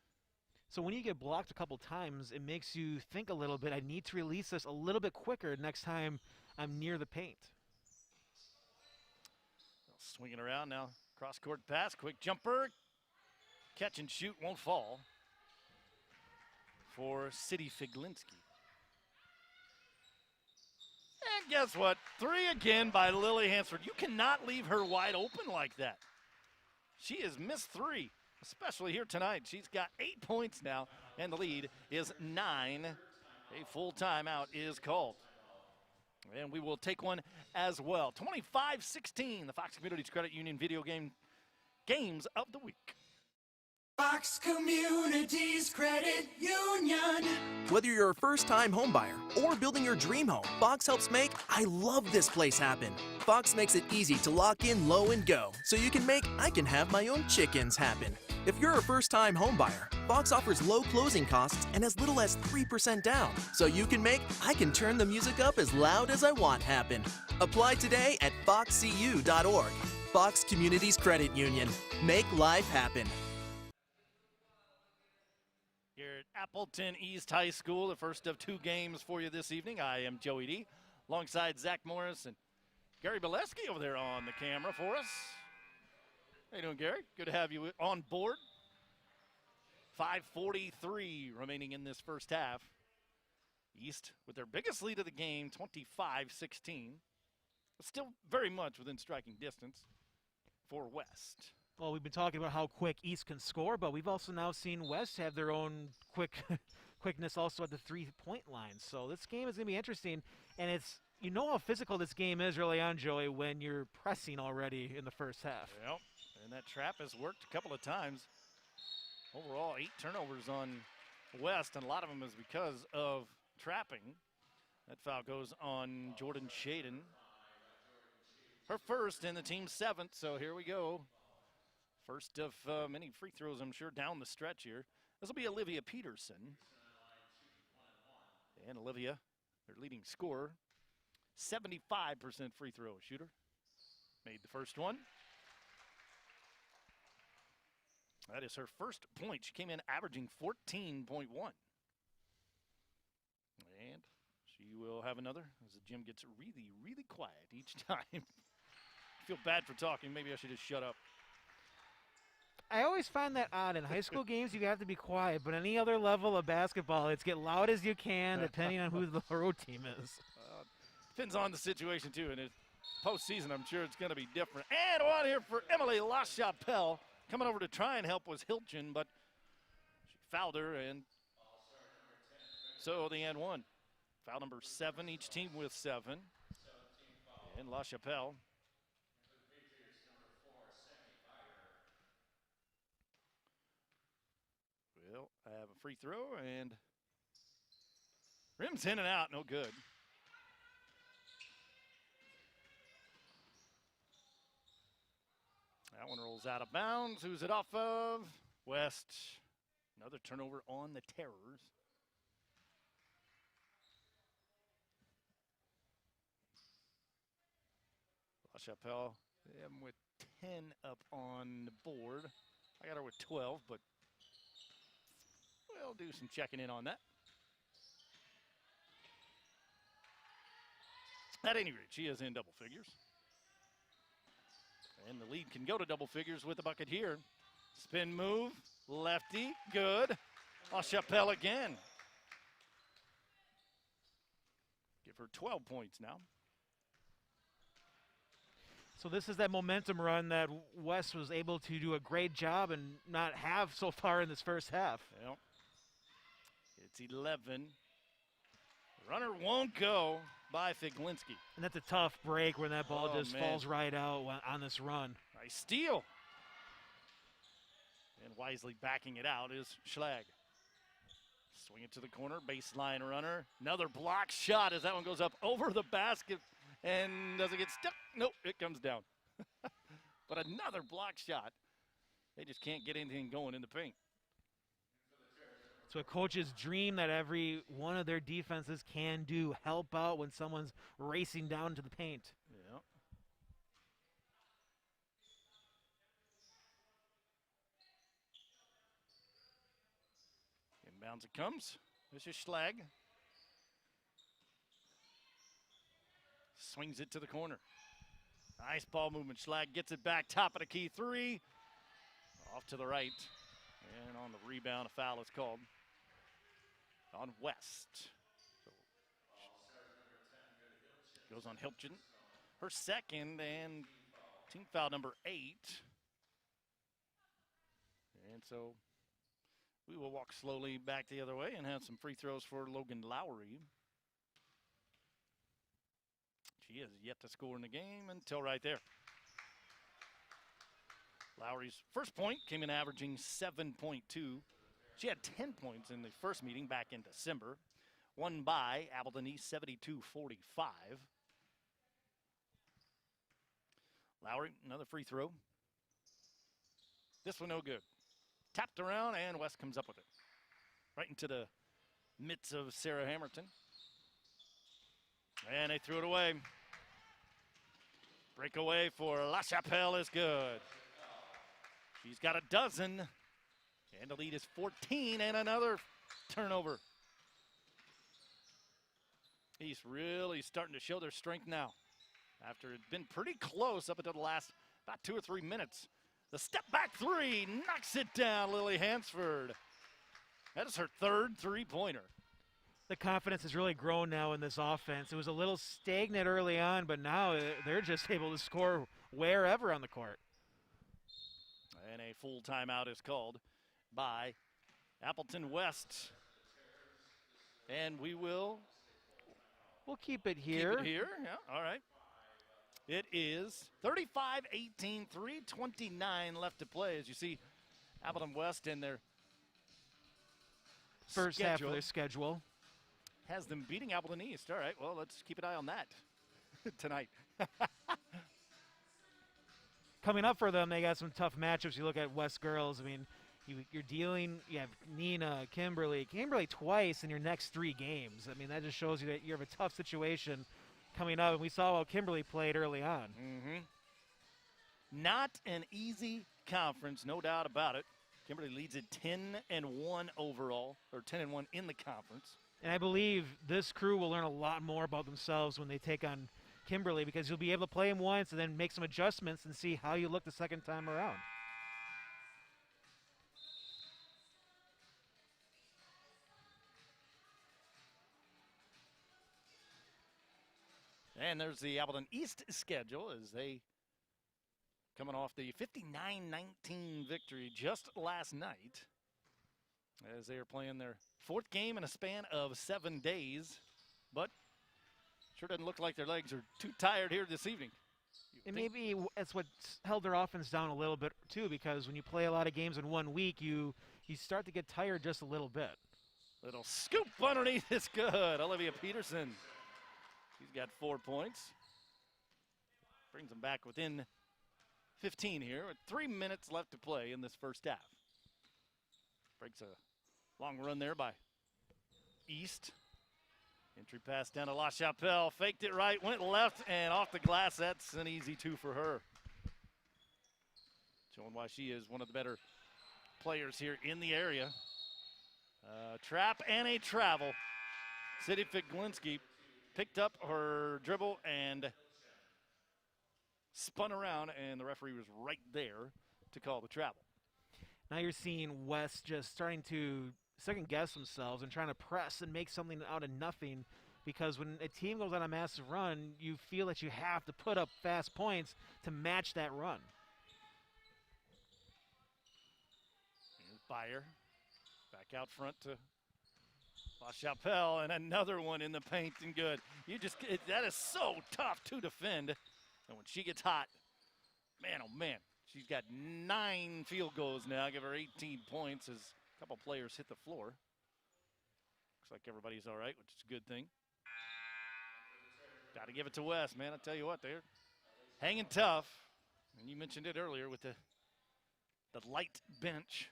So when you get blocked a couple times, it makes you think a little bit. I need to release this a little bit quicker next time I'm near the paint. Swinging around now. Cross-court pass, quick jumper. Catch and shoot, won't fall for City Figlinski. And guess what? 3 again by Lily Hansford. You cannot leave her wide open like that. She has missed 3, especially here tonight. She's got 8 points now, and the lead is 9. A full timeout is called. And we will take one as well. 25-16, the Fox Communities Credit Union video games of the week. Fox Communities Credit Union. Whether you're a first-time homebuyer or building your dream home, Fox helps make I love this place happen. Fox makes it easy to lock in low and go, so you can make I can have my own chickens happen. If you're a first-time homebuyer, Fox offers low closing costs and as little as 3% down, so you can make I can turn the music up as loud as I want happen. Apply today at foxcu.org. Fox Communities Credit Union. Make life happen. Here at Appleton East High School, the first of 2 games for you this evening. I am Joey D, alongside Zach Morris and Gary Bileski over there on the camera for us. How you doing, Gary? Good to have you on board. 5:43 remaining in this first half. East with their biggest lead of the game, 25-16. Still very much within striking distance for West. Well, we've been talking about how quick East can score, but we've also now seen West have their own quickness also at the three-point line. So this game is going to be interesting, and it's how physical this game is early on, Joey, when you're pressing already in the first half. Yep, and that trap has worked a couple of times. Overall, 8 turnovers on West, and a lot of them is because of trapping. That foul goes on Jordan Shaden. Her first and the team's 7th, so here we go. First of many free throws, I'm sure, down the stretch here. This will be Olivia Peterson. And Olivia, their leading scorer, 75% free throw shooter. Made the first one. That is her first point. She came in averaging 14.1. And she will have another as the gym gets really, really quiet each time. I feel bad for talking. Maybe I should just shut up. I always find that odd. In high school games, you have to be quiet, but any other level of basketball, it's get loud as you can, depending on who the road team is. Depends on the situation, too. And postseason, I'm sure it's going to be different. And one here for Emily LaChapelle. Coming over to try and help was Hilton, but she fouled her, and so the and one. Foul number 7, each team with 7. And LaChapelle. Will have a free throw, and rims in and out, no good. That one rolls out of bounds. Who's it off of? West. Another turnover on the Terrors. LaChapelle, them with 10 up on the board. I got her with 12, but we'll do some checking in on that. At any rate, she is in double figures. And the lead can go to double figures with a bucket here. Spin move, lefty, good. LaChapelle again. Give her 12 points now. So this is that momentum run that West was able to do a great job and not have so far in this first half. Yep. It's 11. Runner won't go by Figlinski. And that's a tough break when that ball just falls right out on this run. Nice steal. And wisely backing it out is Schlag. Swing it to the corner, baseline runner. Another block shot as that one goes up over the basket. And does it get stuck? Nope, it comes down. But another block shot. They just can't get anything going in the paint. It's a coach's dream that every one of their defenses can do. Help out when someone's racing down to the paint. Yeah. Inbounds it comes. This is Schlag. Swings it to the corner. Nice ball movement. Schlag gets it back. Top of the key. 3. Off to the right. And on the rebound, a foul is called on West. So goes on Hilton. Her second and team foul number 8. And so we will walk slowly back the other way and have some free throws for Logan Lowry. She has yet to score in the game until right there. Lowry's first point came in averaging 7.2. She had 10 points in the first meeting back in December. Won by Appleton East 72-45. Lowry, another free throw. This one no good. Tapped around and West comes up with it. Right into the mitts of Sarah Hamilton. And they threw it away. Breakaway for LaChapelle is good. She's got a dozen. And the lead is 14 and another turnover. East really starting to show their strength now. After it's been pretty close up until the last about 2 or 3 minutes. The step back three knocks it down, Lily Hansford. That is her third three-pointer. The confidence has really grown now in this offense. It was a little stagnant early on, but now they're just able to score wherever on the court. And a full timeout is called by Appleton West. And we'll keep it here. Keep it here, yeah, all right. It is 35-18, 3:29 left to play. As you see, Appleton West in their first half of their schedule has them beating Appleton East. All right, well, let's keep an eye on that tonight. Coming up for them, they got some tough matchups. You look at West girls. I mean, you have Nina, Kimberly twice in your next 3 games. I mean, that just shows you that you have a tough situation coming up. And we saw how Kimberly played early on. Mm-hmm. Not an easy conference, no doubt about it. Kimberly leads at 10-1 overall, or 10-1 in the conference. And I believe this crew will learn a lot more about themselves when they take on Kimberly, because you'll be able to play them once and then make some adjustments and see how you look the second time around. And there's the Appleton East schedule as they coming off the 59-19 victory just last night, as they are playing their 4th game in a span of 7 days. But sure doesn't look like their legs are too tired here this evening. And maybe that's what held their offense down a little bit too, because when you play a lot of games in 1 week, you start to get tired just a little bit. Little scoop underneath is good. Olivia Peterson. She's got 4 points. Brings them back within 15 here with 3 minutes left to play in this first half. Breaks a long run there by East. Entry pass down to La Chapelle. Faked it right, went left, and off the glass. That's an easy 2 for her. Showing why she is one of the better players here in the area. Trap and a travel. Sadie Figlinski picked up her dribble and spun around, and the referee was right there to call the travel. Now you're seeing West just starting to second-guess themselves and trying to press and make something out of nothing, because when a team goes on a massive run, you feel that you have to put up fast points to match that run. Here's Byer back out front to La Chapelle, and another one in the paint and good. That is so tough to defend. And when she gets hot, man, oh man, she's got 9 field goals now. Give her 18 points as a couple players hit the floor. Looks like everybody's all right, which is a good thing. Got to give it to West, man. I tell you what, they're hanging tough. And you mentioned it earlier with the light bench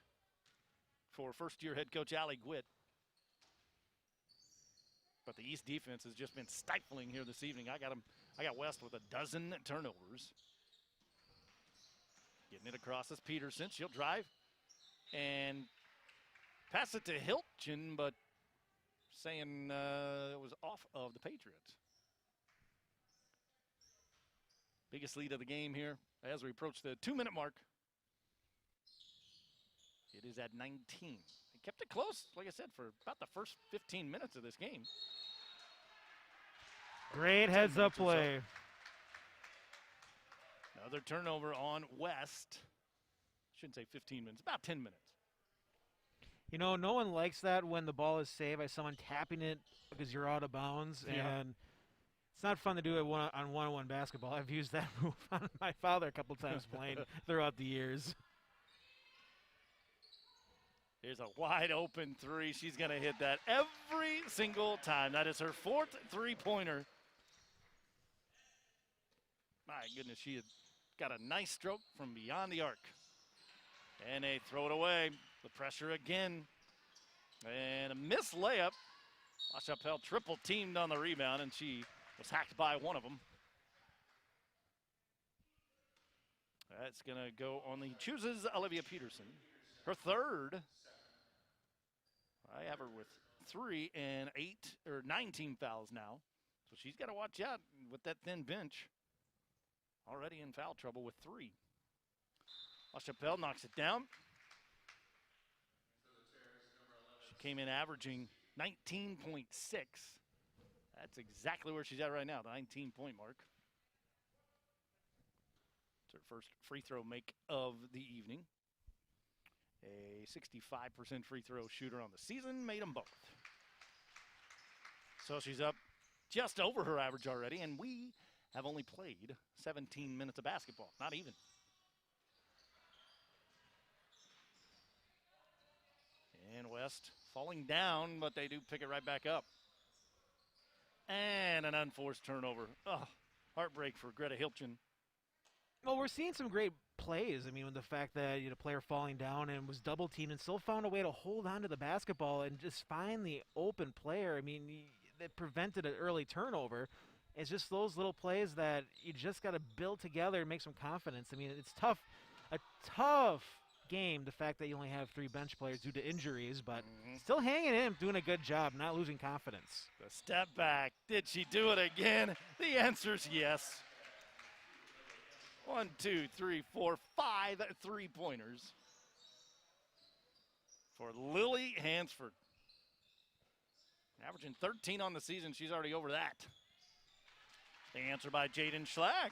for first-year head coach Allie Gwitt. But the East defense has just been stifling here this evening. I got West with 12 turnovers. Getting it across is Peterson. She'll drive and pass it to Hilton, but saying it was off of the Patriots. Biggest lead of the game here as we approach the 2-minute mark. It is at 19. They kept it close, like I said, for about the first 15 minutes of this game. Great heads-up play. Another turnover on West. Shouldn't say 15 minutes, about 10 minutes. You know, no one likes that when the ball is saved by someone tapping it because you're out of bounds. Yeah. And it's not fun to do it on one-on-one basketball. I've used that move on my father a couple times playing throughout the years. Here's a wide open 3. She's going to hit that every single time. That is her 4th three-pointer. My goodness, she had got a nice stroke from beyond the arc. And they throw it away. The pressure again. And a missed layup. La Chapelle triple teamed on the rebound, and she was hacked by one of them. That's going to go on the chooses Olivia Peterson. Her 3rd. I have her with 3 and 19 fouls now. So she's got to watch out with that thin bench. Already in foul trouble with 3. LaChapelle knocks it down. She came in averaging 19.6. That's exactly where she's at right now, the 19-point mark. It's her first free throw make of the evening. A 65% free throw shooter on the season, made them both. So she's up just over her average already, and we have only played 17 minutes of basketball, not even. And West falling down, but they do pick it right back up. And an unforced turnover. Oh, heartbreak for Greta Hilton. Well, we're seeing some great plays. I mean, with the fact that player falling down and was double teamed and still found a way to hold on to the basketball and just find the open player. I mean, that prevented an early turnover. It's just those little plays that you just got to build together and make some confidence. I mean, it's tough, a tough game, the fact that you only have 3 bench players due to injuries, but still hanging in, doing a good job, not losing confidence. The step back. Did she do it again? The answer's yes. 1, 2, 3, 4, 5 3-pointers for Lily Hansford. Averaging 13 on the season. She's already over that. The answer by Jaden Schlag.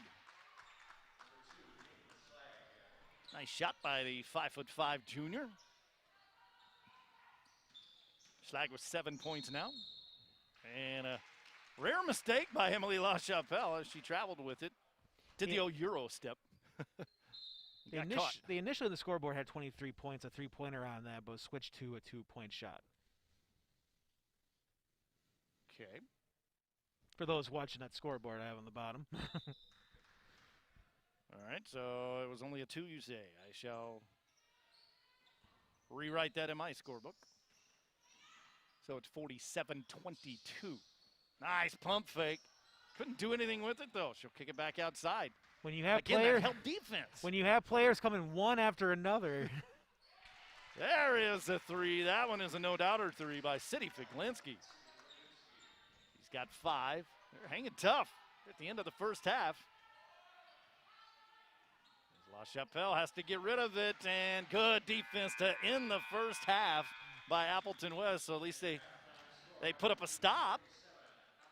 Nice shot by the 5'5" junior. Schlag with 7 points now. And a rare mistake by Emily LaChapelle as she traveled with it. Did the old Euro step. The initially the scoreboard had 23 points, a 3-pointer on that, but switched to a 2-point shot. Okay. For those watching that scoreboard I have on the bottom. All right, so it was only a 2, you say. I shall rewrite that in my scorebook. So it's 47-22. Nice pump fake. Couldn't do anything with it, though. She'll kick it back outside. When you have Again, players, that help defense. When you have players coming one after another. There is a 3. That one is a no-doubter 3 by City Fiklinski. He's got 5. They're hanging tough at the end of the first half. LaChapelle has to get rid of it, and good defense to end the first half by Appleton West. So at least they put up a stop.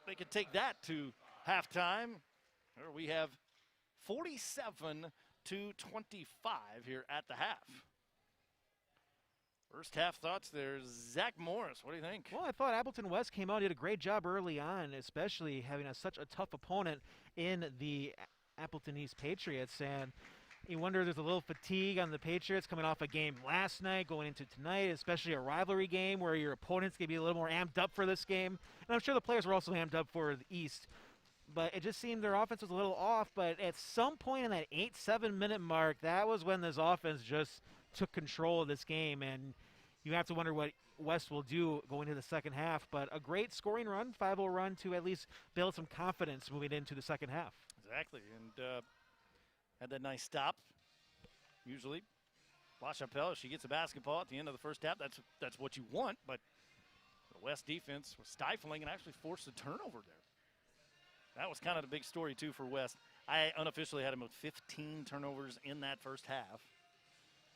They could take that to halftime. We have 47-25 here at the half. First half thoughts there. Zach Morris, what do you think? Well, I thought Appleton West came out and did a great job early on, especially having such a tough opponent in the Appleton East Patriots. And you wonder, there's a little fatigue on the Patriots coming off a game last night, going into tonight, especially a rivalry game where your opponent's going to be a little more amped up for this game. And I'm sure the players were also amped up for the East. But it just seemed their offense was a little off. But at some point in that 8-7 minute mark, that was when this offense just took control of this game. And you have to wonder what West will do going into the second half. But a great scoring run, 5-0 run to at least build some confidence moving into the second half. Exactly. And had that nice stop. Usually, LaChapelle, she gets a basketball at the end of the first half. That's what you want, but the West defense was stifling and actually forced a turnover there. That was kind of the big story, too, for West. I unofficially had them with 15 turnovers in that first half,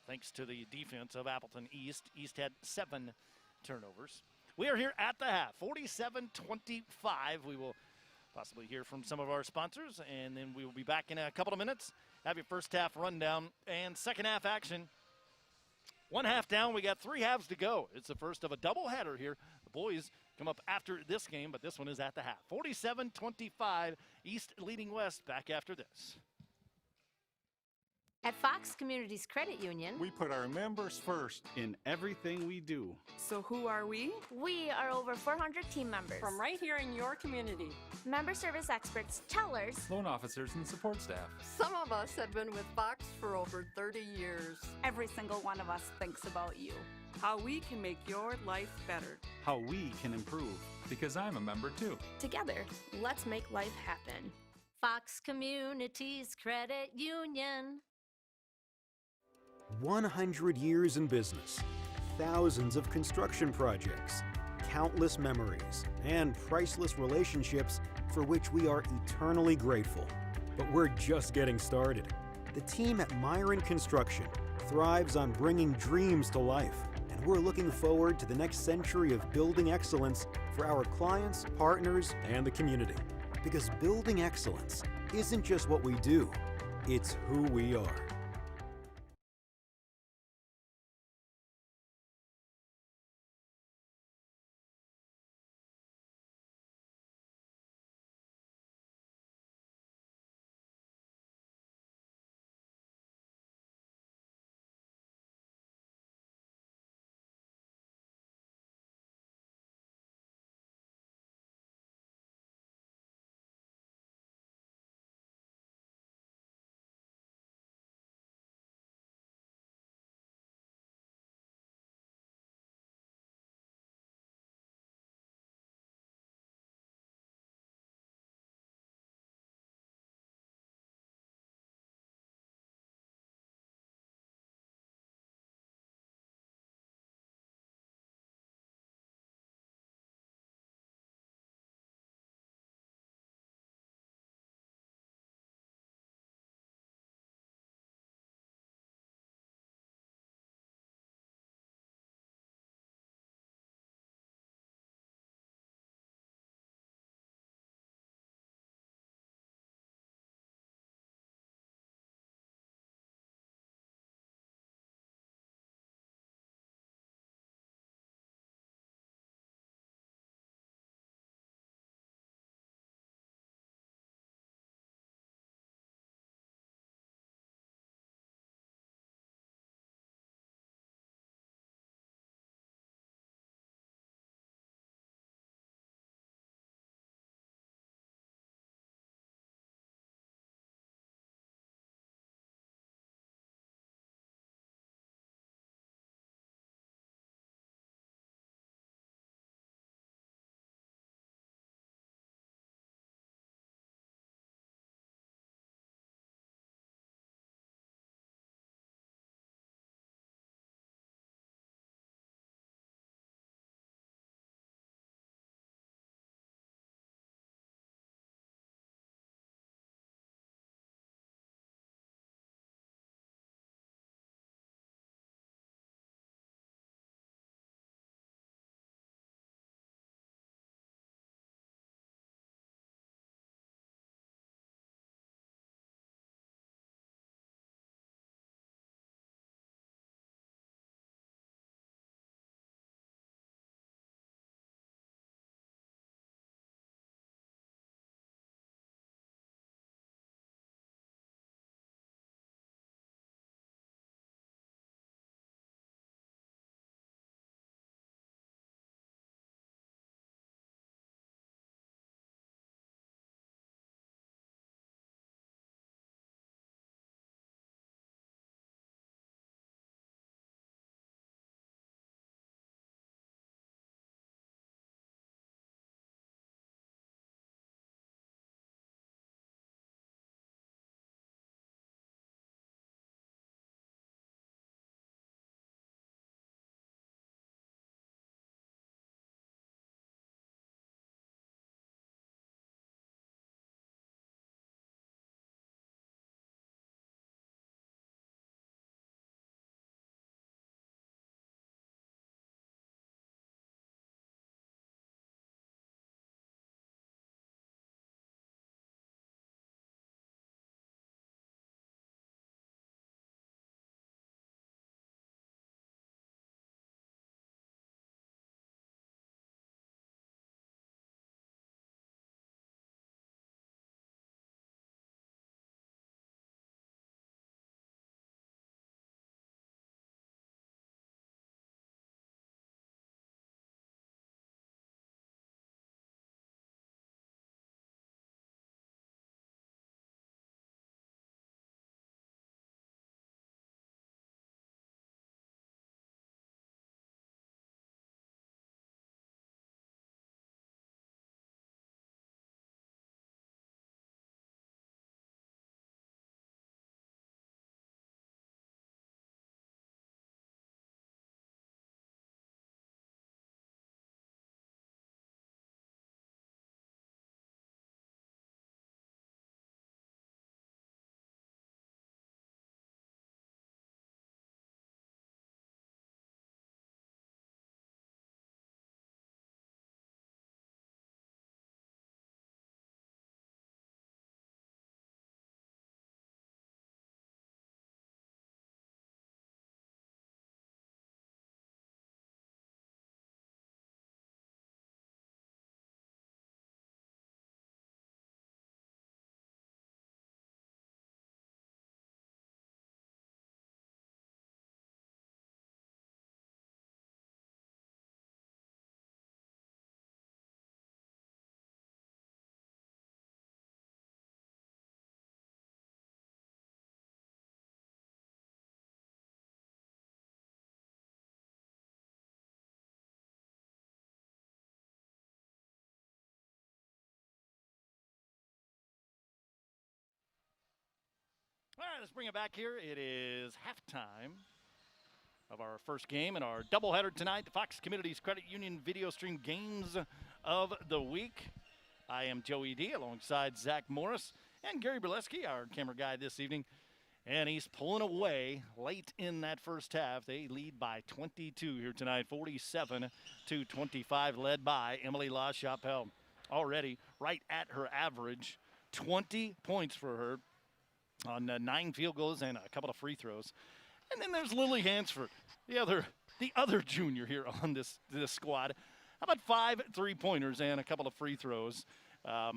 thanks to the defense of Appleton East. East had 7 turnovers. We are here at the half, 47-25. We will possibly hear from some of our sponsors, and then we will be back in a couple of minutes. Have your first half rundown and second half action. 1 half down, we got 3 halves to go. It's the first of a doubleheader here. The boys come up after this game, but this one is at the half. 47-25, East leading West. Back after this. At Fox Communities Credit Union, We put our members first in everything we do. So who are we? we are over 400 team members. From right here in your community. Member service experts, tellers, Loan officers and support staff. Some of us have been with Fox for over 30 years. Every single one of us thinks about you. How we can make your life better. How we can improve. Because I'm a member too. together, let's make life happen. Fox Communities Credit Union. 100 years in business, thousands of construction projects, countless memories, and priceless relationships for which we are eternally grateful. But we're just getting started. The team at Myron Construction thrives on bringing dreams to life, and we're looking forward to the next century of building excellence for our clients, partners, and the community. Because building excellence isn't just what we do, it's who we are. All right, let's bring it back here. It is halftime of our first game in our doubleheader tonight, the Fox Communities Credit Union video stream games of the week. I am Joey D alongside Zach Morris and Gary Berleski, our camera guy this evening. And he's pulling away late in that first half. They lead by 22 here tonight, 47-25, led by Emily LaChapelle. Already right at her average, 20 points for her on 9 field goals and a couple of free throws. And then there's Lily Hansford, the other junior here on this squad. How about 5 3-pointers and a couple of free throws? I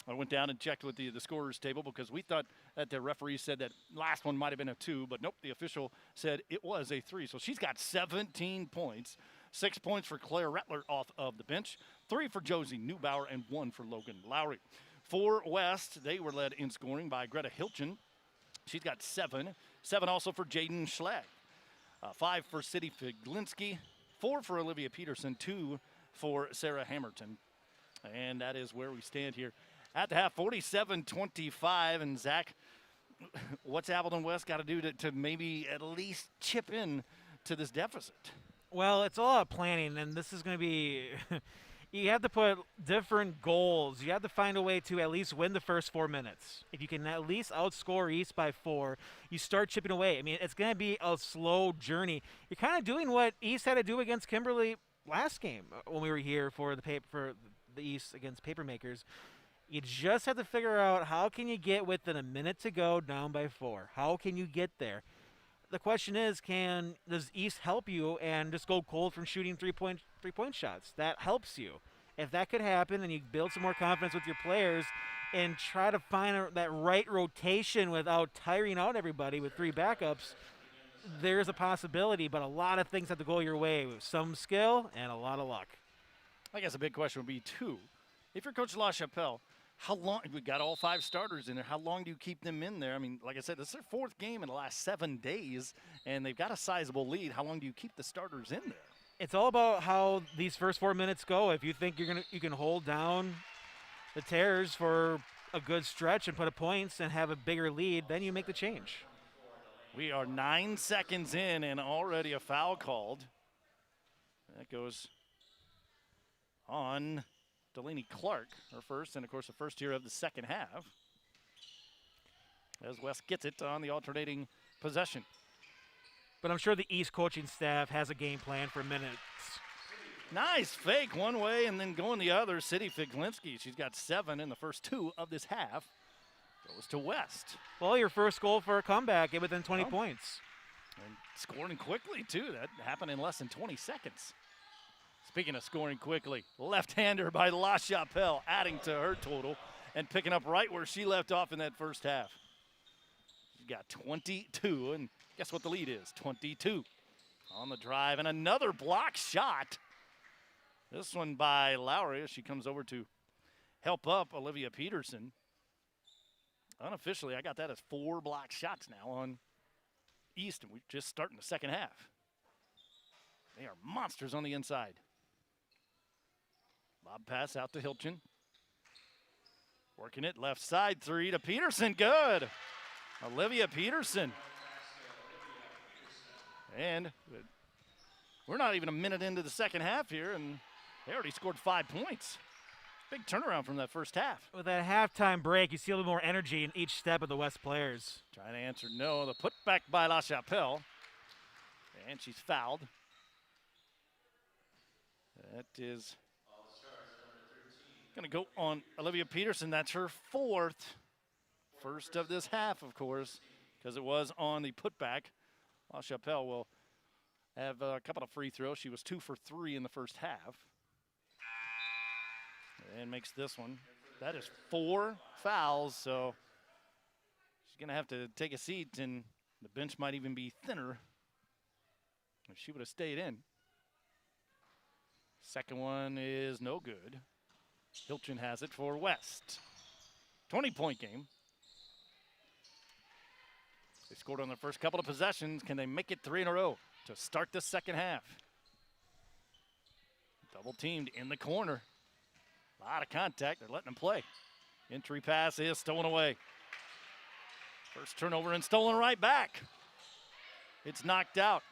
went down and checked with the scorers table because we thought that the referee said that last one might have been a 2, but nope, the official said it was a 3. So she's got 17 points, 6 points for Claire Rettler off of the bench, 3 for Josie Neubauer, and 1 for Logan Lowry. For West, they were led in scoring by Greta Hilton. She's got 7. 7 also for Jaden Schlag. 5 for City Figlinski. 4 for Olivia Peterson. 2 for Sarah Hamilton. And that is where we stand here at the half, 47-25. And Zach, what's Appleton West got to do to maybe at least chip in to this deficit? Well, it's all about planning, and this is going to be you have to put different goals. You have to find a way to at least win the first 4 minutes. If you can at least outscore East by 4, you start chipping away. I mean, it's going to be a slow journey. You're kind of doing what East had to do against Kimberly last game when we were here for the East against Papermakers. You just have to figure out how can you get within a minute to go down by 4. How can you get there? The question is, does East help you and just go cold from shooting three-point shots? That helps you. If that could happen and you build some more confidence with your players and try to find that right rotation without tiring out everybody with 3 backups, there's a possibility, but a lot of things have to go your way with some skill and a lot of luck. I guess a big question would be, too, if you're Coach LaChapelle, how long – we got all 5 starters in there. How long do you keep them in there? I mean, like I said, this is their 4th game in the last 7 days, and they've got a sizable lead. How long do you keep the starters in there? It's all about how these first 4 minutes go. If you think you can hold down the Terrors for a good stretch and put up points and have a bigger lead, then you make the change. We are 9 seconds in and already a foul called. That goes on Delaney Clark, her first, and of course the first here of the second half. As West gets it on the alternating possession. But I'm sure the East coaching staff has a game plan for minutes. Nice fake one way and then going the other. City Figlinski, she's got 7 in the first 2 of this half. Goes to West. Well, your first goal for a comeback, get within 20 points. And scoring quickly, too. That happened in less than 20 seconds. Speaking of scoring quickly, left-hander by LaChapelle, adding to her total and picking up right where she left off in that first half. She's got 22, and guess what the lead is? 22 on the drive, and another block shot. This one by Lowry as she comes over to help up Olivia Peterson. Unofficially, I got that as 4 block shots now on East, and we're just starting the second half. They are monsters on the inside. Lob pass out to Hilton. Working it left side 3 to Peterson. Good. Olivia Peterson. And we're not even a minute into the second half here, and they already scored 5 points. Big turnaround from that first half. With that halftime break, you see a little more energy in each step of the West players. Trying to answer no. The putback by LaChapelle. And she's fouled. That is going to go on Olivia Peterson. That's her 4th. First of this half, of course, because it was on the putback. LaChapelle will have a couple of free throws. She was 2 for 3 in the first half. And makes this one. That is 4 fouls, so she's going to have to take a seat, and the bench might even be thinner if she would have stayed in. Second one is no good. Hilton has it for West. 20-point game. They scored on their first couple of possessions. Can they make it 3 in a row to start the second half? Double teamed in the corner. A lot of contact. They're letting them play. Entry pass is stolen away. First turnover and stolen right back. It's knocked out.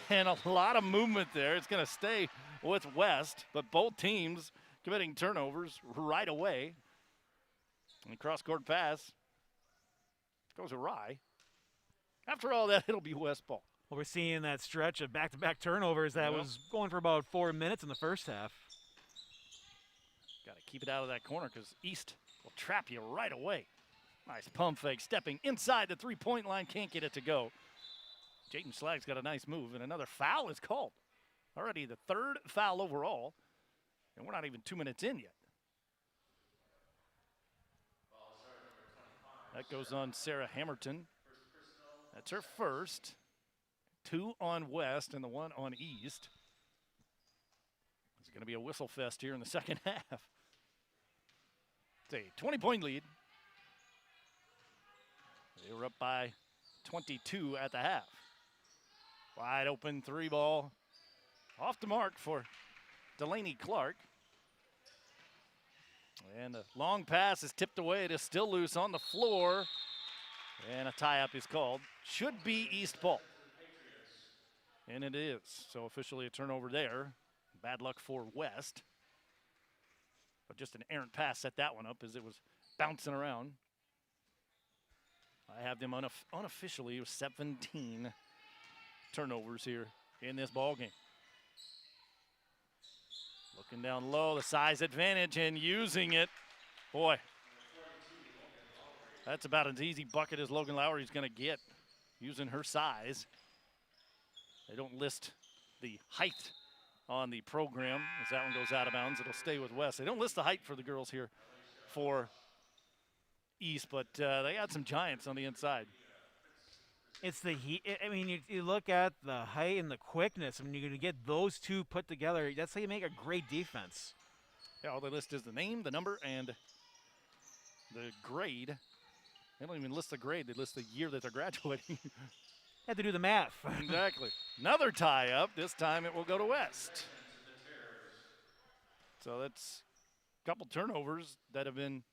And a lot of movement there. It's going to stay with West, but both teams committing turnovers right away. And cross-court pass goes awry. After all that, it'll be West ball. Well, we're seeing that stretch of back-to-back turnovers that was going for about 4 minutes in the first half. Got to keep it out of that corner because East will trap you right away. Nice pump fake, stepping inside the three-point line, can't get it to go. Jaden Schlag's got a nice move, and another foul is called. Already the third foul overall, and we're not even 2 minutes in yet. That goes on Sarah Hamilton. That's her first. 2 on West and the 1 on East. It's going to be a whistle fest here in the second half. It's a 20-point lead. They were up by 22 at the half. Wide open 3-ball. Off the mark for Delaney Clark. And a long pass is tipped away. It is still loose on the floor. And a tie-up is called. Should be East ball. And it is. So officially a turnover there. Bad luck for West. But just an errant pass set that one up as it was bouncing around. I have them unofficially with 17 turnovers here in this ball game. Looking down low, the size advantage and using it. Boy, that's about as easy bucket as Logan Lowry's going to get using her size. They don't list the height on the program as that one goes out of bounds. It'll stay with West. They don't list the height for the girls here for East, but they got some giants on the inside. It's the heat. I mean, you look at the height and the quickness. I mean, you're going to get those two put together. That's how you make a great defense. Yeah, all they list is the name, the number, and the grade. They don't even list the grade. They list the year that they're graduating. Had to do the math. Exactly. Another tie-up. This time it will go to West. So that's a couple turnovers that have been.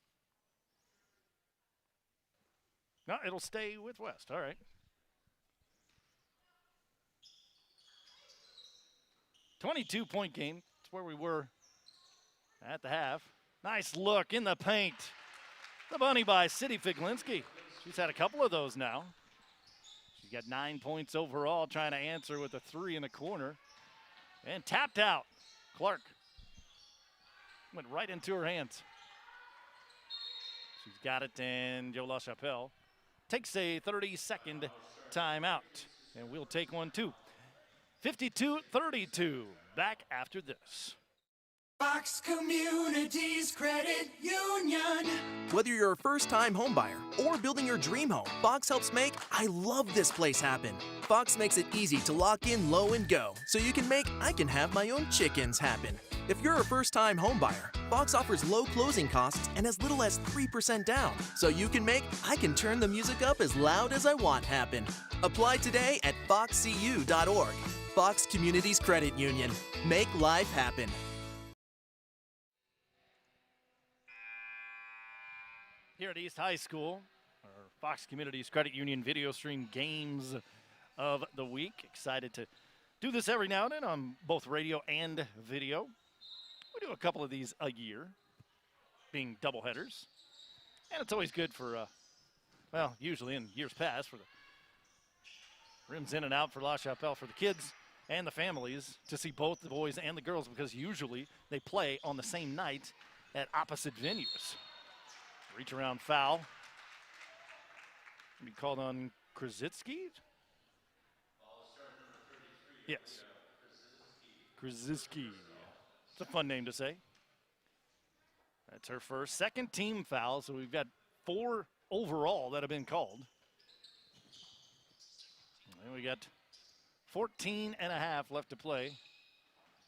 No, it'll stay with West. All right. 22-point game. That's where we were at the half. Nice look in the paint. The bunny by City Figlinski. She's had a couple of those now. She's got 9 points overall, trying to answer with a 3 in the corner. And tapped out. Clark went right into her hands. She's got it, and Joe LaChapelle takes a 30-second timeout. And we'll take one, too. 52-32, back after this. Fox Communities Credit Union. Whether you're a first-time homebuyer or building your dream home, Fox helps make I love this place happen. Fox makes it easy to lock in low and go, so you can make I can have my own chickens happen. If you're a first-time homebuyer, Fox offers low closing costs and as little as 3% down, so you can make I can turn the music up as loud as I want happen. Apply today at foxcu.org. Fox Communities Credit Union. Make life happen. Here at East High School, our Fox Communities Credit Union video stream games of the week. Excited to do this every now and then on both radio and video. We do a couple of these a year, being doubleheaders. And it's always good for, well, usually in years past, for the rims in and out for LaChapelle, for the kids and the families to see both the boys and the girls, because usually they play on the same night at opposite venues. Reach around foul. Be called on Krasitsky? Yes. Krasitsky. It's a fun name to say. That's her first. Second team foul, so we've got 4 overall that have been called. And we got 14 and a half left to play.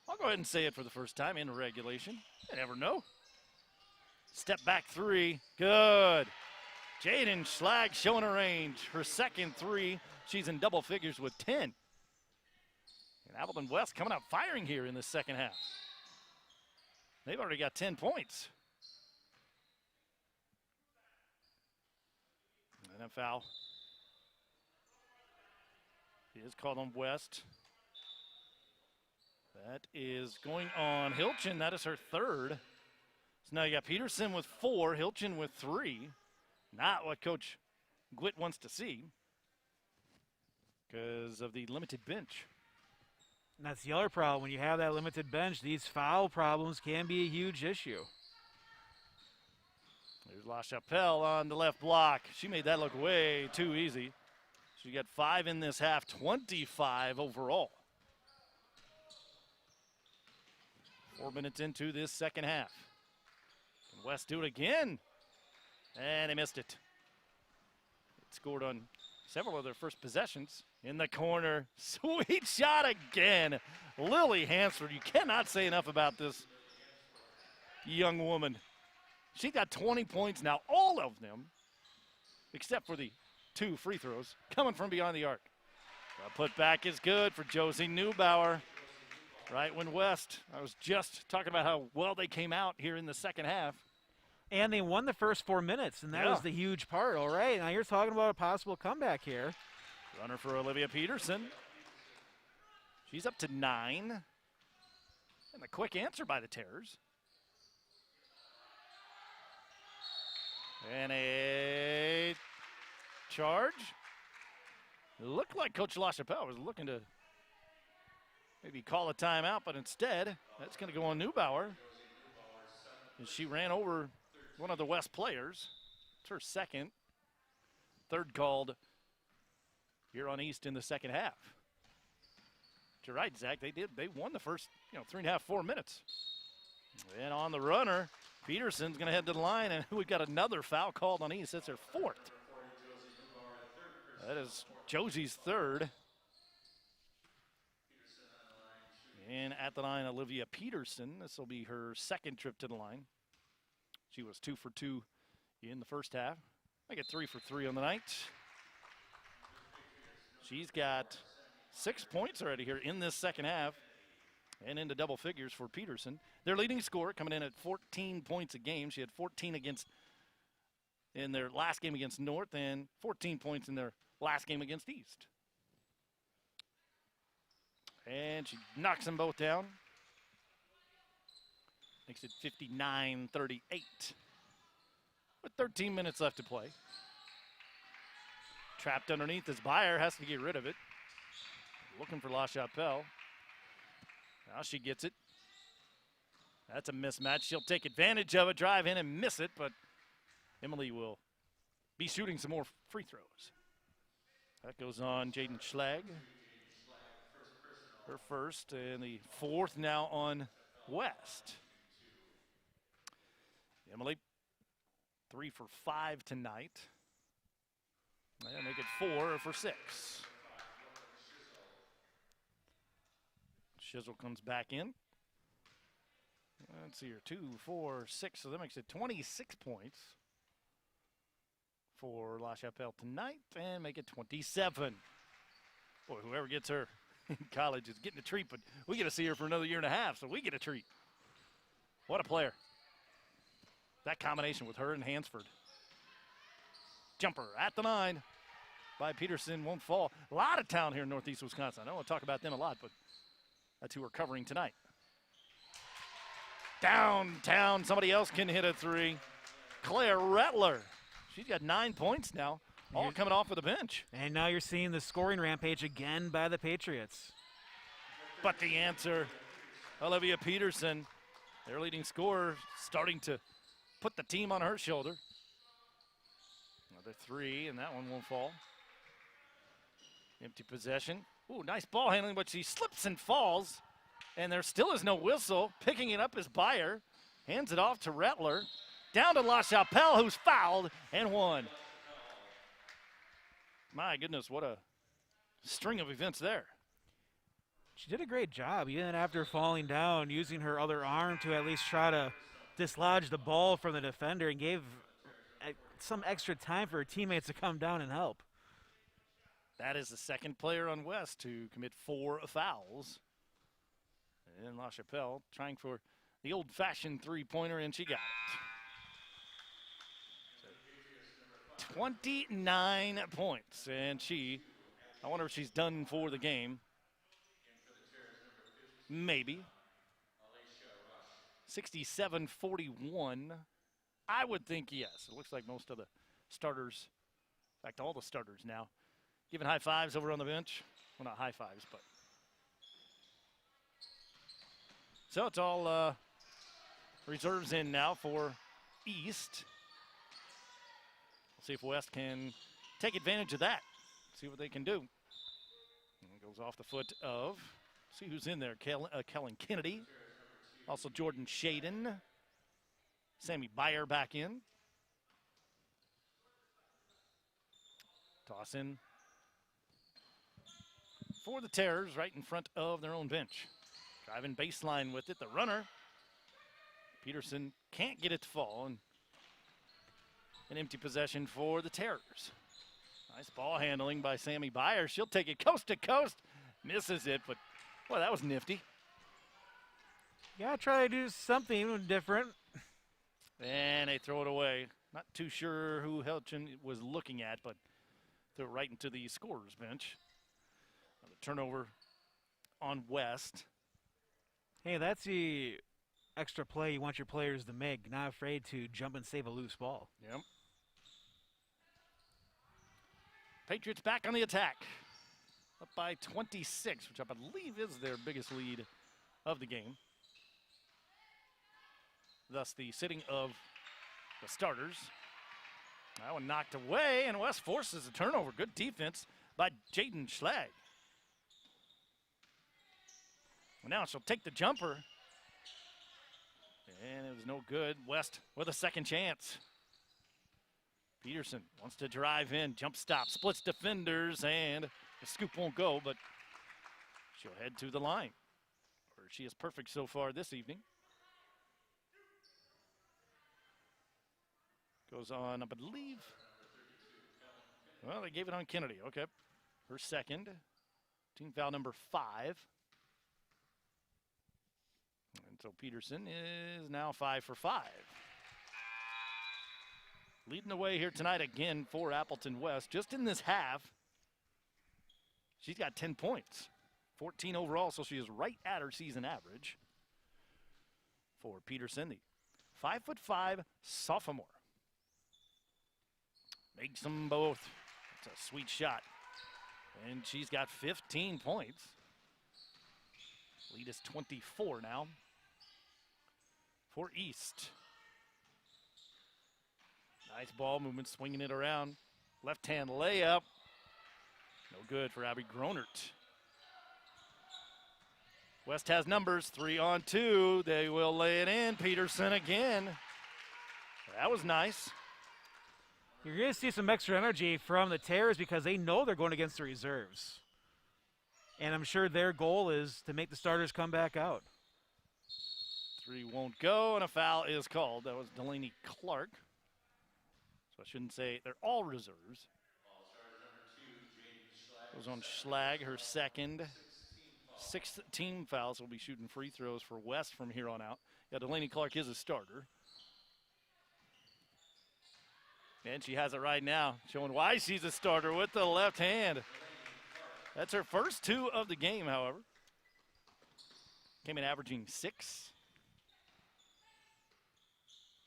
I'll go ahead and say it for the first time in regulation. You never know. Step back 3, good. Jaden Schlag showing her range. Her second 3, she's in double figures with 10. And Appleton West coming out firing here in the second half. They've already got 10 points. And a foul. He is called on West. That is going on Hilchin. That is her third. So now you got Peterson with 4, Hilchin with 3. Not what Coach Gwitt wants to see because of the limited bench. And that's the other problem. When you have that limited bench, these foul problems can be a huge issue. There's LaChapelle on the left block. She made that look way too easy. She got 5 in this half, 25 overall. 4 minutes into this second half. Can West do it again? And they missed it. It scored on several of their first possessions. In the corner, sweet shot again. Lily Hansford, you cannot say enough about this young woman. She got 20 points now, all of them, except for the 2 free throws, coming from beyond the arc. The putback is good for Josie Neubauer. Right when West, I was just talking about how well they came out here in the second half. And they won the first 4 minutes, and that was the huge part. All right, now you're talking about a possible comeback here. Runner for Olivia Peterson. She's up to 9. And a quick answer by the Terrors. And a charge. It looked like Coach LaChapelle was looking to maybe call a timeout, but instead, that's going to go on Neubauer. And she ran over one of the West players. It's her second. Third called here on East in the second half. But you're right, Zach. They won the first 3.5, 4 minutes. And on the runner, Peterson's going to head to the line, and we've got another foul called on East. That's her 4th. That is Josie's 3rd. And at the line, Olivia Peterson. This will be her 2nd trip to the line. She was 2 for 2 in the first half. I get 3 for 3 on the night. She's got 6 points already here in this second half and into double figures for Peterson. Their leading scorer coming in at 14 points a game. She had 14 in their last game against North and 14 points in their last game against East. And she knocks them both down. Makes it 59-38. With 13 minutes left to play. Trapped underneath as Byer has to get rid of it. Looking for LaChapelle. Now she gets it. That's a mismatch. She'll take advantage of it, drive in and miss it, but Emily will be shooting some more free throws. That goes on Jaden Schlag. Her first, and the 4th now on West. Emily, 3 for 5 tonight. And make it 4 for 6. Shizzle comes back in. Let's see here, 2, 4, 6, so that makes it 26 points for LaChapelle tonight, and make it 27. Boy, whoever gets her in college is getting a treat, but we get to see her for another 1.5 years, so we get a treat. What a player. That combination with her and Hansford. Jumper at the 9 by Peterson, won't fall. A lot of talent here in Northeast Wisconsin. I don't want to talk about them a lot, but that's who we're covering tonight. Downtown, somebody else can hit a 3. Claire Rettler. She's got 9 points now, all coming off of the bench. And now you're seeing the scoring rampage again by the Patriots. But the answer, Olivia Peterson, their leading scorer, starting to put the team on her shoulder. Another 3, and that one won't fall. Empty possession. Ooh, nice ball handling, but she slips and falls. And there still is no whistle. Picking it up is Byer. Hands it off to Rettler. Down to LaChapelle, who's fouled and won. My goodness, what a string of events there. She did a great job, even after falling down, using her other arm to at least try to dislodge the ball from the defender and gave some extra time for her teammates to come down and help. That is the 2nd player on West to commit 4 fouls. And LaChapelle trying for the old-fashioned 3-pointer, and she got it. 29 points. And I wonder if she's done for the game. Maybe. 67-41. I would think yes. It looks like most of the starters, in fact, all the starters now, giving high fives over on the bench. Well, not high fives, but. So it's all reserves in now for East. We'll see if West can take advantage of that. See what they can do. And it goes off the foot of, see who's in there. Kellen Kennedy. Also Jordan Shaden. Sammy Byer back in. Toss in for the Terrors right in front of their own bench. Driving baseline with it. The runner, Peterson, can't get it to fall. And an empty possession for the Terrors. Nice ball handling by Sammy Byer. She'll take it coast to coast. Misses it, but, boy, that was nifty. Yeah, try to do something different. And they throw it away. Not too sure who Helchin was looking at, but threw it right into the scorer's bench. The turnover on West. Hey, that's the extra play you want your players to make. Not afraid to jump and save a loose ball. Yep. Patriots back on the attack. Up by 26, which I believe is their biggest lead of the game. Thus the sitting of the starters. That one knocked away, and West forces a turnover. Good defense by Jaden Schlag. Well, now she'll take the jumper. And it was no good. West with a second chance. Peterson wants to drive in, jump stop, splits defenders, and the scoop won't go, but she'll head to the line, where she is perfect so far this evening. Goes on, I believe. Well, they gave it on Kennedy. Okay. Her second. Team foul number 5. And so Peterson is now 5 for 5. Leading the way here tonight again for Appleton West. Just in this half, she's got 10 points. 14 overall, so she is right at her season average. For Peterson, the 5'5" sophomore. Makes them both. It's a sweet shot. And she's got 15 points. Lead is 24 now for East. Nice ball movement, swinging it around. Left-hand layup. No good for Abby Gronert. West has numbers, 3-on-2. They will lay it in. Peterson again. That was nice. You're going to see some extra energy from the Terrors because they know they're going against the reserves. And I'm sure their goal is to make the starters come back out. 3 won't go, and a foul is called. That was Delaney Clark. So I shouldn't say they're all reserves. Goes on Schlag, her second. 6th team fouls. Will be shooting free throws for West from here on out. Yeah, Delaney Clark is a starter. And she has it right now, showing why she's a starter with the left hand. That's her first 2 of the game, however. Came in averaging 6.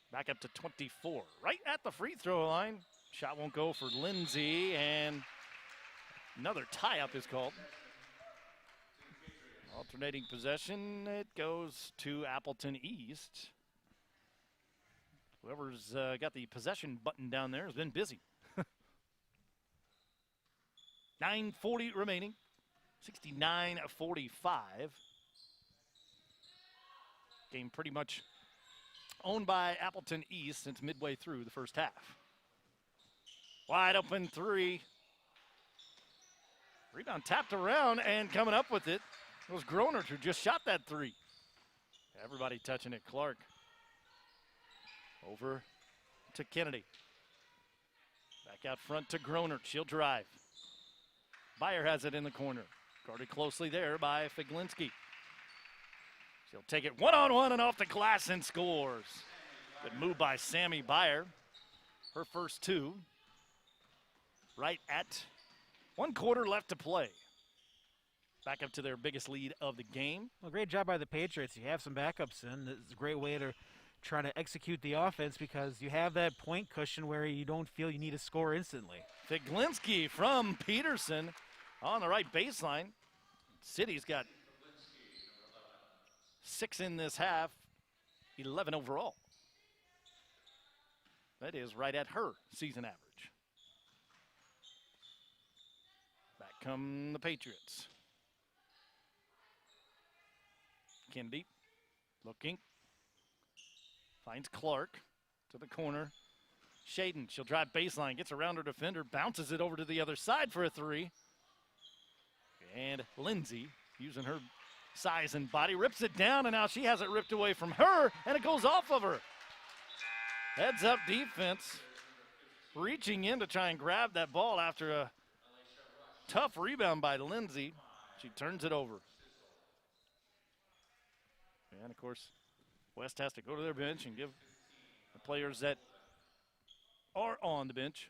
Back up to 24. Right at the free throw line. Shot won't go for Lindsay, and another tie-up is called. Alternating possession, it goes to Appleton East. Whoever's got the possession button down there has been busy. 9:40 remaining. 69-45. Game pretty much owned by Appleton East since midway through the first half. Wide open 3. Rebound tapped around, and coming up with it was Gronert, who just shot that 3. Everybody touching it. Clark. Over to Kennedy. Back out front to Gronert. She'll drive. Byer has it in the corner. Guarded closely there by Figlinski. She'll take it one-on-one and off the glass and scores. Good move by Sammy Byer. Her first 2. right at 1 quarter left to play. Back up to their biggest lead of the game. Well, great job by the Patriots. You have some backups in. It's a great way to try to execute the offense because you have that point cushion where you don't feel you need to score instantly. Figlinski from Peterson on the right baseline. City's got 6 in this half, 11 overall. That is right at her season average. Back come the Patriots. Kennedy looking. Finds Clark to the corner. Shaden, she'll drive baseline, gets around her defender, bounces it over to the other side for a 3. And Lindsay, using her size and body, rips it down, and now she has it ripped away from her, and it goes off of her. Heads up defense, reaching in to try and grab that ball after a tough rebound by Lindsay. She turns it over. And, of course, West has to go to their bench and give the players that are on the bench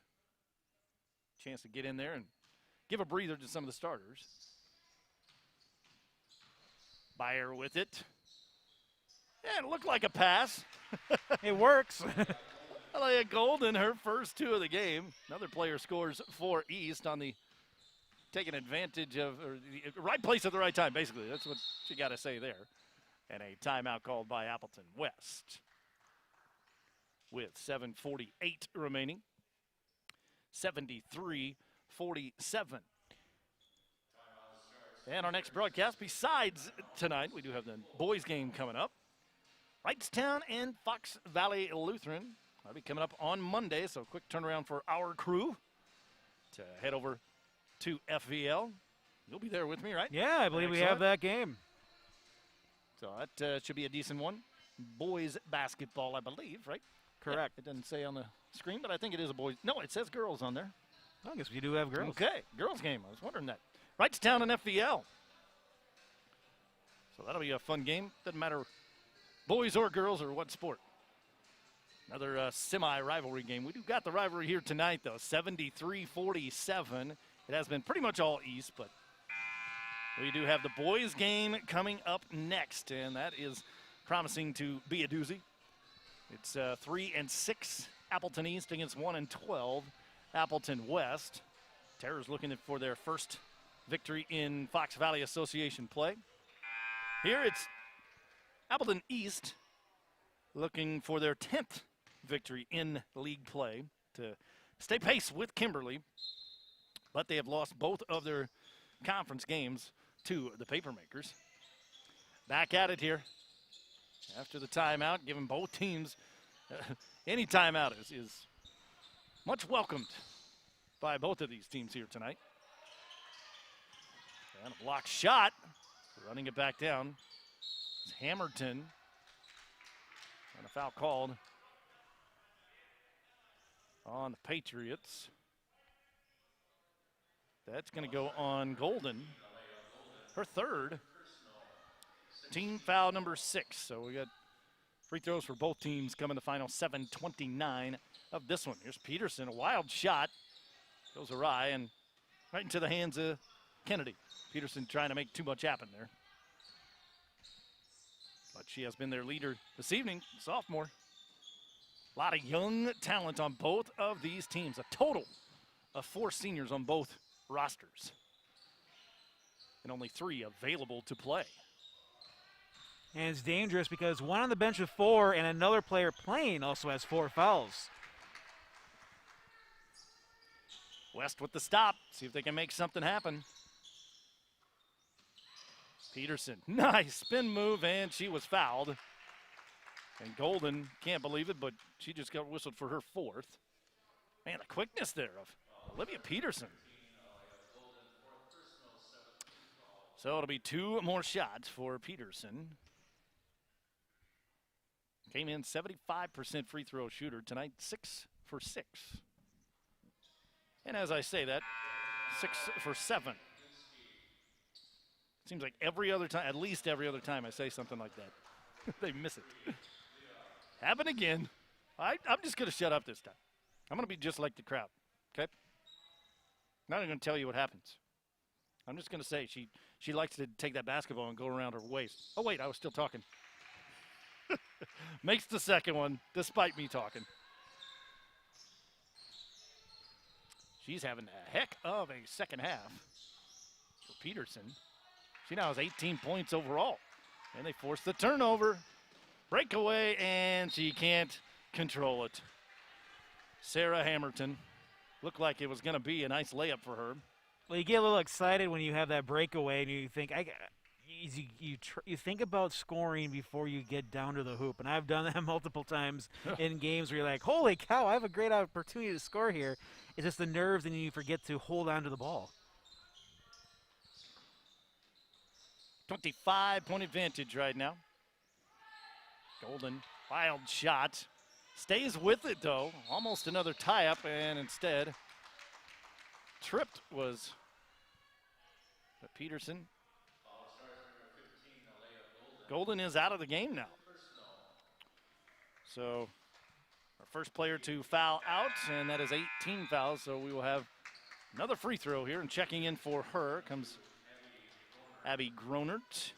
a chance to get in there and give a breather to some of the starters. Byer with it. And it looked like a pass. It works. Alea Golden, her first 2 of the game. Another player scores for East on the taking advantage of, or the right place at the right time, basically. That's what you got to say there. And a timeout called by Appleton West with 7:48 remaining. 73-47. And our next broadcast, besides tonight, we do have the boys game coming up. Wrightstown and Fox Valley Lutheran. That'll be coming up on Monday, so quick turnaround for our crew to head over to FVL. You'll be there with me, right? Yeah, I believe we have that game. So that should be a decent one. Boys basketball, I believe, right? Correct. Yeah, it doesn't say on the screen, but I think it is a boys. No, it says girls on there. I guess we do have girls. Okay, girls game. I was wondering that. Wrightstown and FVL. So that'll be a fun game. Doesn't matter boys or girls or what sport. Another semi-rivalry game. We do got the rivalry here tonight, though. 73-47. It has been pretty much all East, but we do have the boys game coming up next, and that is promising to be a doozy. It's 3-6 Appleton East against 1-12 Appleton West. Terrors looking for their first victory in Fox Valley Association play. Here it's Appleton East looking for their 10th victory in league play to stay pace with Kimberly, but they have lost both of their conference games to the Papermakers. Back at it here after the timeout, giving both teams any timeout is much welcomed by both of these teams here tonight. And a block shot, running it back down. It's Hammerton. And a foul called on the Patriots. That's going to go on Golden. Her third. Team foul number 6. So we got free throws for both teams coming to final 7:29 of this one. Here's Peterson, a wild shot. Goes awry and right into the hands of Kennedy. Peterson trying to make too much happen there. But she has been their leader this evening, sophomore. A lot of young talent on both of these teams. A total of 4 seniors on both rosters. And only 3 available to play. And it's dangerous because one on the bench with 4 and another player playing also has 4 fouls. West with the stop. See if they can make something happen. Peterson, nice spin move, and she was fouled. And Golden, can't believe it, but she just got whistled for her 4th. Man, the quickness there of Olivia Peterson. So it'll be 2 more shots for Peterson. Came in 75% free throw shooter tonight, 6 for 6. And as I say that, 6 for 7. Seems like every other time, at least every other time I say something like that, they miss it. Happen again. I'm just going to shut up this time. I'm going to be just like the crowd, okay? I'm not even going to tell you what happens. I'm just going to say she likes to take that basketball and go around her waist. Oh, wait, I was still talking. Makes the second one, despite me talking. She's having a heck of a second half for Peterson. She now has 18 points overall. And they force the turnover. Breakaway, and she can't control it. Sarah Hamilton. Looked like it was going to be a nice layup for her. Well, you get a little excited when you have that breakaway, and you think, you think about scoring before you get down to the hoop. And I've done that multiple times in games where you're like, holy cow, I have a great opportunity to score here. It's just the nerves, and you forget to hold on to the ball. 25-point advantage right now. Golden, wild shot. Stays with it, though. Almost another tie-up, and instead tripped was Peterson. Golden is out of the game now. So our first player to foul out, and that is 18 fouls, so we will have another free throw here, and checking in for her comes Abby Gronert,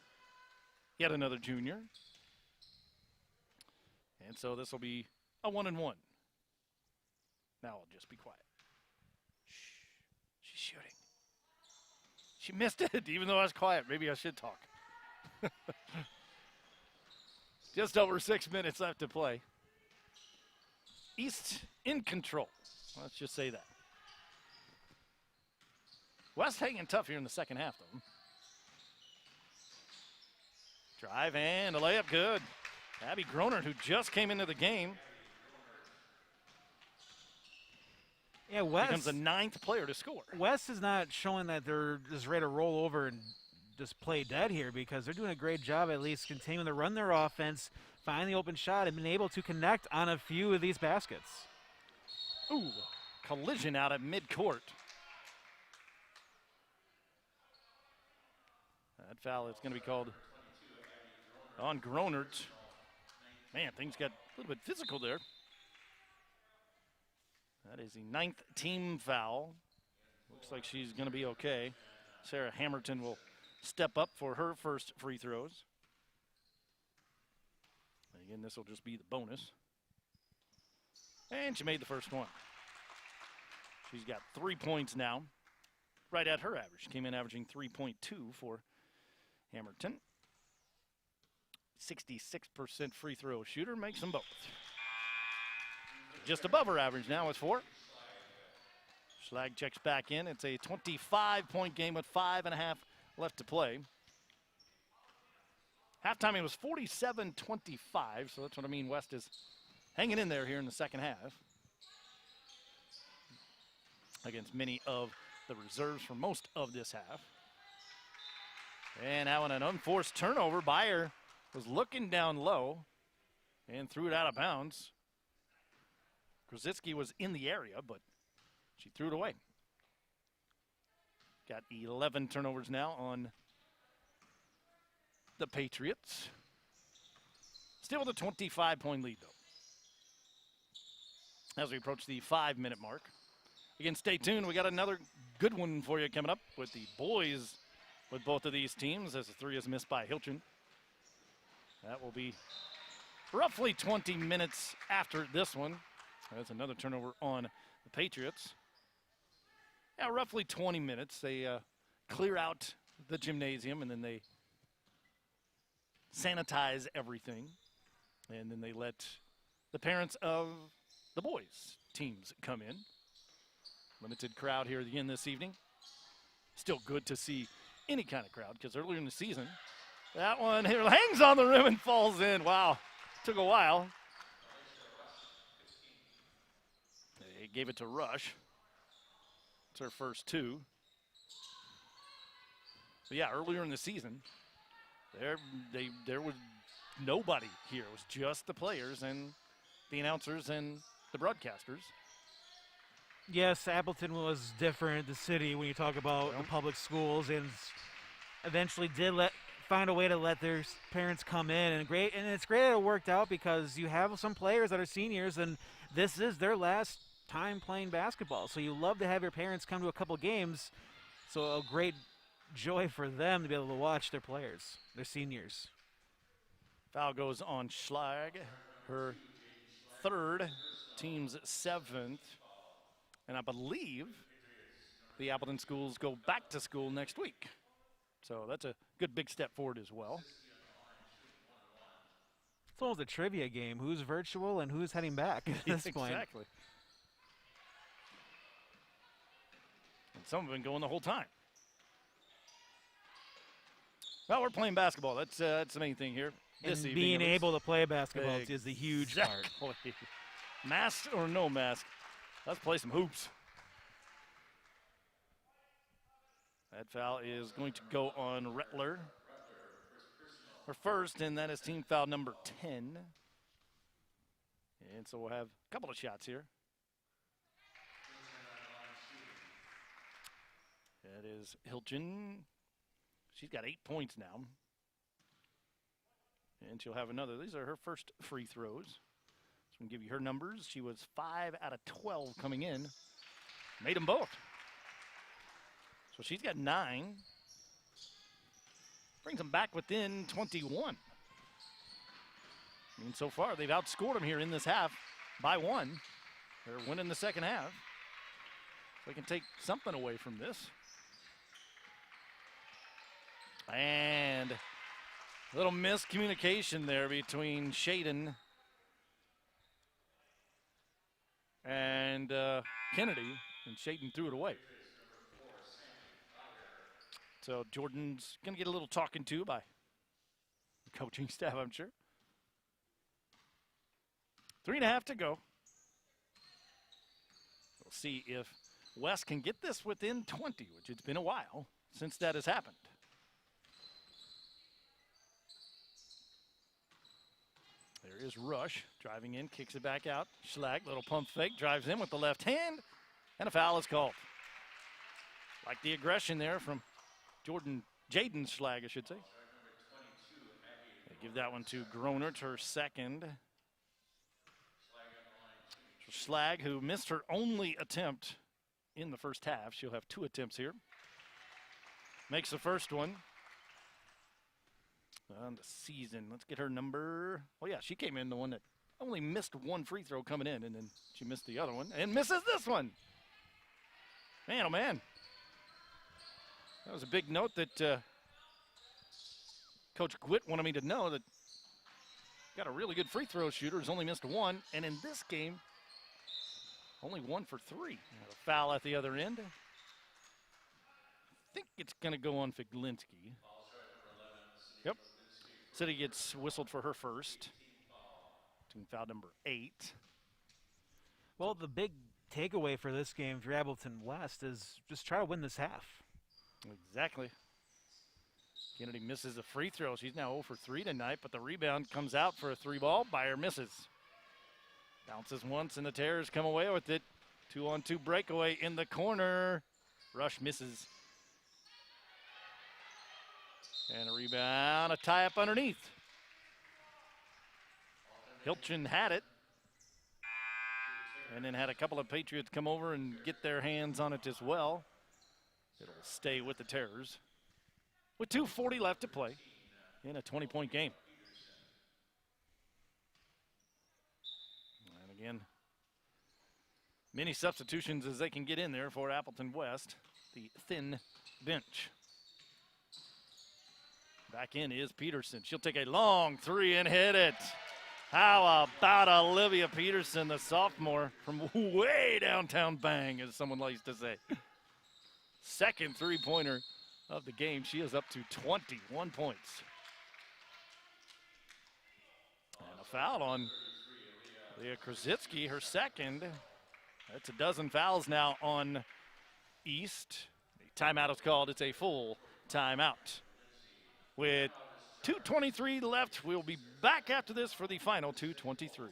yet another junior. And so this will be a 1-and-1. Now I'll just be quiet. Shh. She's shooting. She missed it, even though I was quiet. Maybe I should talk. Just over 6 minutes left to play. East in control. Let's just say that. West hanging tough here in the second half, though. Drive and a layup, good. Abby Groner, who just came into the game. Yeah, West becomes the 9th player to score. West is not showing that they're just ready to roll over and just play dead here, because they're doing a great job at least continuing to run their offense, find the open shot, and been able to connect on a few of these baskets. Ooh, collision out at midcourt. That foul is going to be called on Gronert. Man, things got a little bit physical there. That is the 9th team foul. Looks like she's going to be okay. Sarah Hamilton will step up for her first free throws. And again, this will just be the bonus. And she made the first one. She's got 3 points now, right at her average. She came in averaging 3.2 for Hamilton. 66% free throw shooter, makes them both. Just above her average now with 4. Schlag checks back in. It's a 25-point game with 5.5 left to play. Halftime it was 47-25, so that's what I mean. West is hanging in there here in the second half against many of the reserves for most of this half. And now in an unforced turnover, Byer was looking down low and threw it out of bounds. Krasitsky was in the area, but she threw it away. Got 11 turnovers now on the Patriots. Still with a 25-point lead, though, as we approach the 5-minute mark. Again, stay tuned. We got another good one for you coming up with the boys with both of these teams, as the 3 is missed by Hilton. That will be roughly 20 minutes after this one. That's another turnover on the Patriots. Yeah, roughly 20 minutes. They clear out the gymnasium, and then they sanitize everything. And then they let the parents of the boys' teams come in. Limited crowd here again this evening. Still good to see any kind of crowd, because earlier in the season, that one here hangs on the rim and falls in. Wow, took a while. They gave it to Rush. It's her first 2. But yeah, earlier in the season, there was nobody here. It was just the players and the announcers and the broadcasters. Yes, Appleton was different, the city, when you talk about the public schools, and eventually did find a way to let their parents come in, and it's great that it worked out, because you have some players that are seniors, and this is their last time playing basketball. So you love to have your parents come to a couple games. So a great joy for them to be able to watch their players, their seniors. Foul goes on Schlag, her third, team's 7th. And I believe the Appleton schools go back to school next week. So that's a good big step forward as well. It's almost a trivia game. Who's virtual and who's heading back at this point? Exactly. And some have been going the whole time. Well, we're playing basketball. That's the main thing here. And This evening, being at least. able to play basketball is the huge part. Exactly. Mask or no mask, let's play some hoops. That foul is going to go on Rettler. Her first, and that is team foul number 10. And so we'll have a couple of shots here. That is Hilton. She's got 8 points now. And she'll have another. These are her first free throws. So I'm going to give you her numbers. She was 5 out of 12 coming in. Made them both. So she's got 9. Brings them back within 21. And so far, they've outscored them here in this half by 1. They're winning the second half. So they can take something away from this. And a little miscommunication there between Shaden and Kennedy, and Shaden threw it away. So Jordan's going to get a little talking to by the coaching staff, I'm sure. 3.5 to go. We'll see if West can get this within 20, which it's been a while since that has happened. There is Rush driving in, kicks it back out. Schlag, little pump fake, drives in with the left hand, and a foul is called. Like the aggression there from Jaden Schlag, I should say. They give that one to Gronert, her second. So Schlag, who missed her only attempt in the first half. She'll have 2 attempts here. Makes the first one. On the season, let's get her number. Oh yeah, she came in the one that only missed 1 free throw coming in, and then she missed the other one and misses this one. Man, oh man. That was a big note that Coach Gwitt wanted me to know, that got a really good free throw shooter, has only missed 1, and in this game, only 1 for 3. A foul at the other end. I think it's going to go on Figlinski. Yep. City gets whistled for her first. Team foul number 8. Well, the big takeaway for this game for Appleton West is just try to win this half. Exactly. Kennedy misses a free throw. She's now 0 for 3 tonight, but the rebound comes out for a 3-ball. Byer misses. Bounces once, and the Terrors come away with it. 2-on-2 breakaway in the corner. Rush misses. And a rebound, a tie-up underneath. Hilton had it. And then had a couple of Patriots come over and get their hands on it as well. It'll stay with the Terrors with 2:40 left to play in a 20-point game. And again, many substitutions as they can get in there for Appleton West, the thin bench. Back in is Peterson. She'll take a long 3 and hit it. How about Olivia Peterson, the sophomore from way downtown Bang, as someone likes to say. Second 3-pointer of the game. She is up to 21 points. And a foul on Leah Krasitsky, her second. That's a dozen fouls now on East. A timeout is called. It's a full timeout. With 2:23 left, we'll be back after this for the final 2:23.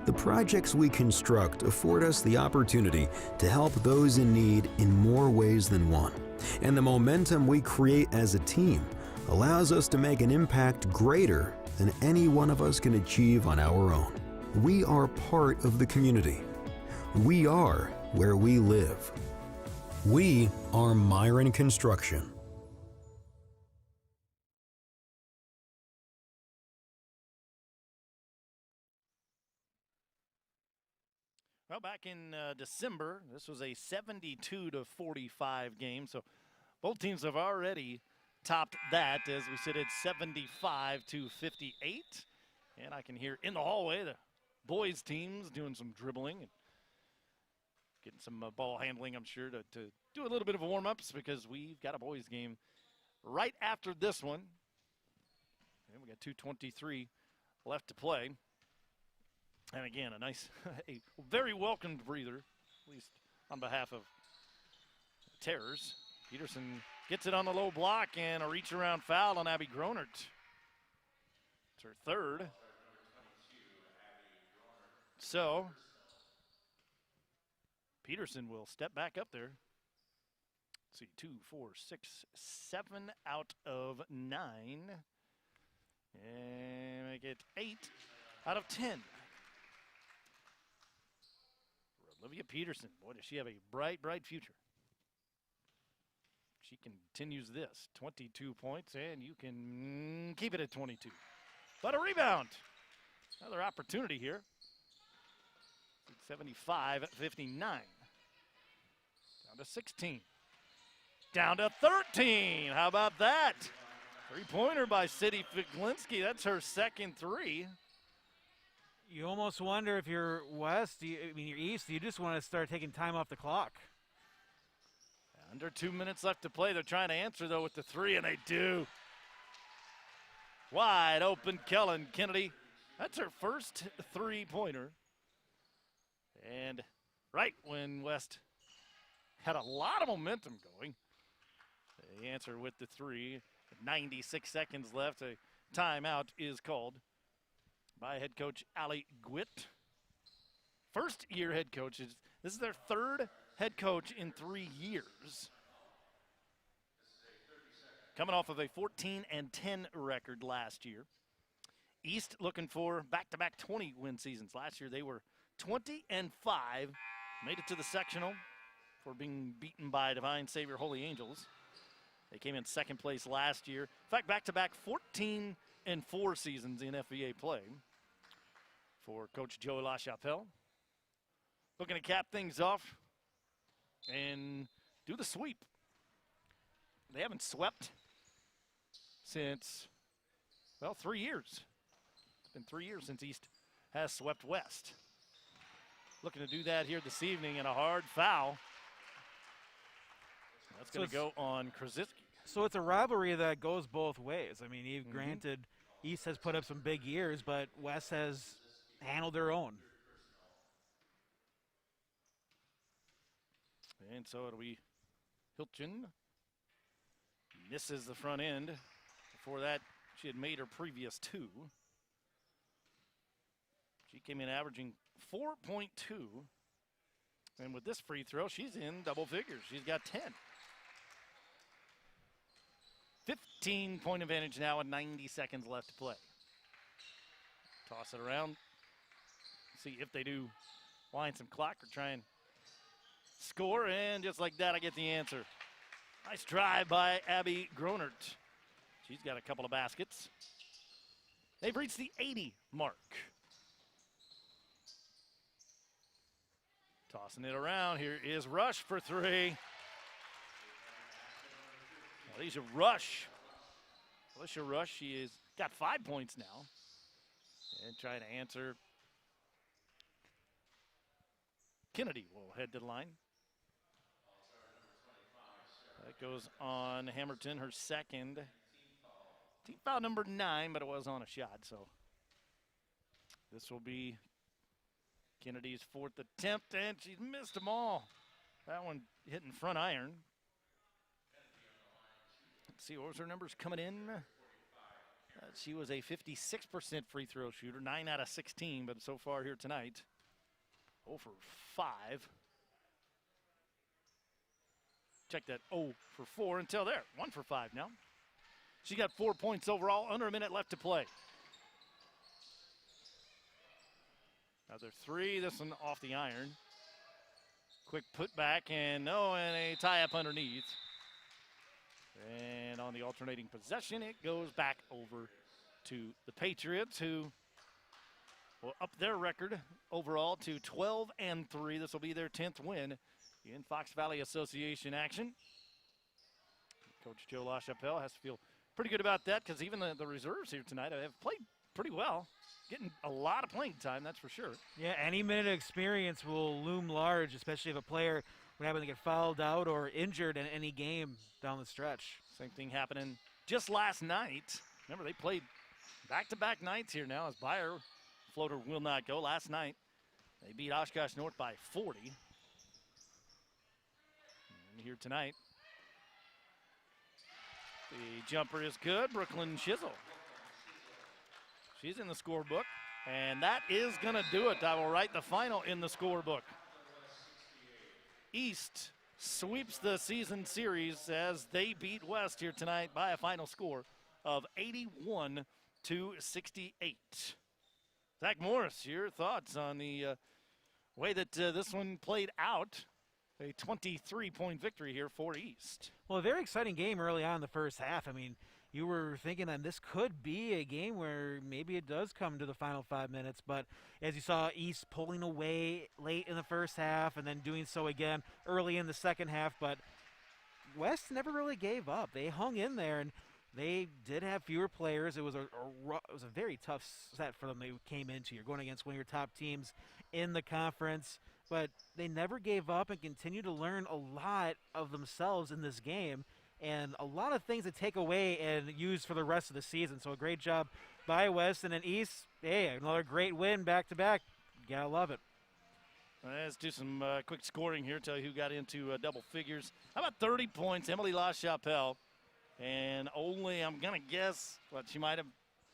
The projects we construct afford us the opportunity to help those in need in more ways than one. And the momentum we create as a team allows us to make an impact greater than any one of us can achieve on our own. We are part of the community. We are where we live. We are Myron Construction. Well, back in December, this was a 72-45 game, so both teams have already topped that as we sit at 75-58. And I can hear in the hallway the boys' teams doing some dribbling and getting some ball handling, I'm sure, to do a little bit of warm-ups because we've got a boys' game right after this one. And we got 2:23 left to play. And again, a nice, a very welcomed breather, at least on behalf of Terrors. Peterson gets it on the low block and a reach around foul on Abby Gronert. It's her third. So Peterson will step back up there. Let's see, 2, 4, 6, 7 out of 9. And make it 8 out of 10. Olivia Peterson, boy, does she have a bright, bright future. She continues this, 22 points, and you can keep it at 22. But a rebound. Another opportunity here. 75-59. Down to 16. Down to 13. How about that? Three-pointer by Sadie Figlinski. That's her second three. You almost wonder if you're West, you're East, you just want to start taking time off the clock. Under 2 minutes left to play. They're trying to answer, though, with the three, and they do. Wide open, Kellen Kennedy. That's her first three-pointer. And right when West had a lot of momentum going, they answer with the three. 96 seconds left. A timeout is called by head coach Allie Gwitt. First-year head coaches. This is their third head coach in 3 years. Coming off of a 14-10 record last year. East looking for back-to-back 20-win seasons. Last year they were 20-5. Made it to the sectional for being beaten by Divine Savior Holy Angels. They came in second place last year. In fact, back-to-back 14-4 seasons in FVA play for Coach Joey LaChapelle. Looking to cap things off and do the sweep. They haven't swept since, well, 3 years. It's been 3 years since East has swept West. Looking to do that here this evening, and a hard foul. That's going to go on Krasicki. So it's a rivalry that goes both ways. I mean, granted, East has put up some big years, but West has handled their own. And so it'll be Hilton. Misses the front end. Before that, she had made her previous two. She came in averaging 4.2. And with this free throw, she's in double figures. She's got 10. 15-point advantage now with 90 seconds left to play. Toss it around. See if they do wind some clock or try and score. And just like that, I get the answer. Nice drive by Abby Gronert. She's got a couple of baskets. They've reached the 80 mark. Tossing it around. Here is Rush for three. Alicia Rush. She has got 5 points now. And trying to answer. Kennedy will head to the line. That goes on Hamilton, her second. Team foul number 9, but it was on a shot, so this will be Kennedy's fourth attempt, and she's missed them all. That one hitting front iron. Let's see, what was her numbers coming in? She was a 56% free throw shooter, 9 out of 16, but so far here tonight, 0 for 5. Check that 0 for 4 until there, 1 for 5 now. She got 4 points overall, under a minute left to play. Another three, this one off the iron. Quick putback, and a tie-up underneath. And on the alternating possession, it goes back over to the Patriots, who will up their record overall to 12-3. This will be their 10th win in Fox Valley Association action. Coach Joe LaChapelle has to feel pretty good about that because even the reserves here tonight have played pretty well. Getting a lot of playing time, that's for sure. Yeah, any minute of experience will loom large, especially if a player would happen to get fouled out or injured in any game down the stretch. Same thing happening just last night. Remember, they played back-to-back nights here now as Bayer floater will not go. Last night, they beat Oshkosh North by 40. And here tonight, the jumper is good. Brooklyn Chisel. She's in the scorebook, and that is going to do it. I will write the final in the scorebook. East sweeps the season series as they beat West here tonight by a final score of 81-68. Zach Morris, your thoughts on the way that this one played out? A 23-point victory here for East. Well, a very exciting game early on in the first half. I mean, you were thinking that this could be a game where maybe it does come to the final 5 minutes, but as you saw, East pulling away late in the first half and then doing so again early in the second half, but West never really gave up. They hung in there, and they did have fewer players. It was a very tough set for them they came into. You're going against one of your top teams in the conference, but they never gave up and continued to learn a lot of themselves in this game, and a lot of things to take away and use for the rest of the season. So a great job by West, and then East, hey, another great win back-to-back. You gotta love it. Let's do some quick scoring here, tell you who got into double figures. How about 30 points, Emily LaChapelle, and only, I'm gonna guess, she might have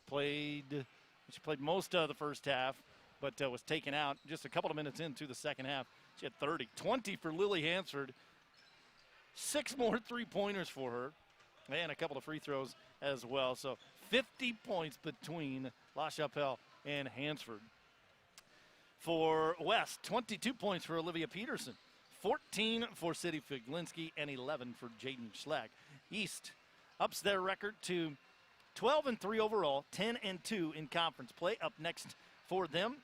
played, she played most of the first half, but was taken out just a couple of minutes into the second half. She had 30. 20 for Lily Hansford. 6 more three-pointers for her, and a couple of free throws as well. So 50 points between LaChapelle and Hansford. For West, 22 points for Olivia Peterson, 14 for Sadie Figlinski, and 11 for Jaden Schlack. East ups their record to 12-3 overall, 10-2 in conference play. Up next for them,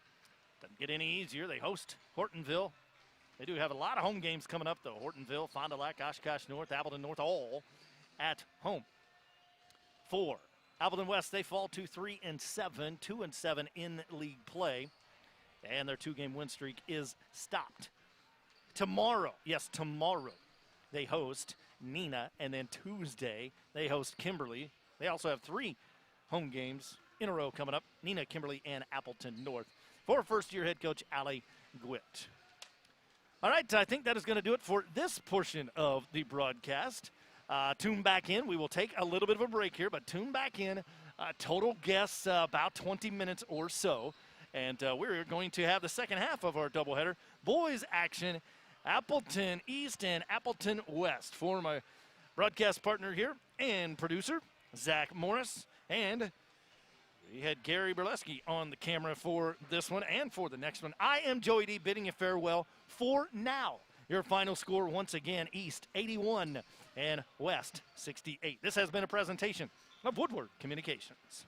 doesn't get any easier. They host Hortonville. They do have a lot of home games coming up, though. Hortonville, Fond du Lac, Oshkosh North, Appleton North, all at home. For Appleton West, they fall to 3-7, 2-7 in league play, and their 2-game win streak is stopped. Tomorrow, they host Neenah, and then Tuesday they host Kimberly. They also have 3 home games in a row coming up, Neenah, Kimberly, and Appleton North. For first-year head coach Allie Gwitt. All right, I think that is going to do it for this portion of the broadcast. Tune back in. We will take a little bit of a break here, but tune back in. Total guests about 20 minutes or so. And we're going to have the second half of our doubleheader. Boys action, Appleton East and Appleton West. For my broadcast partner here and producer, Zach Morris. And we had Gary Burleski on the camera for this one and for the next one. I am Joey D bidding you farewell for now. Your final score once again, East 81 and West 68. This has been a presentation of Woodward Communications.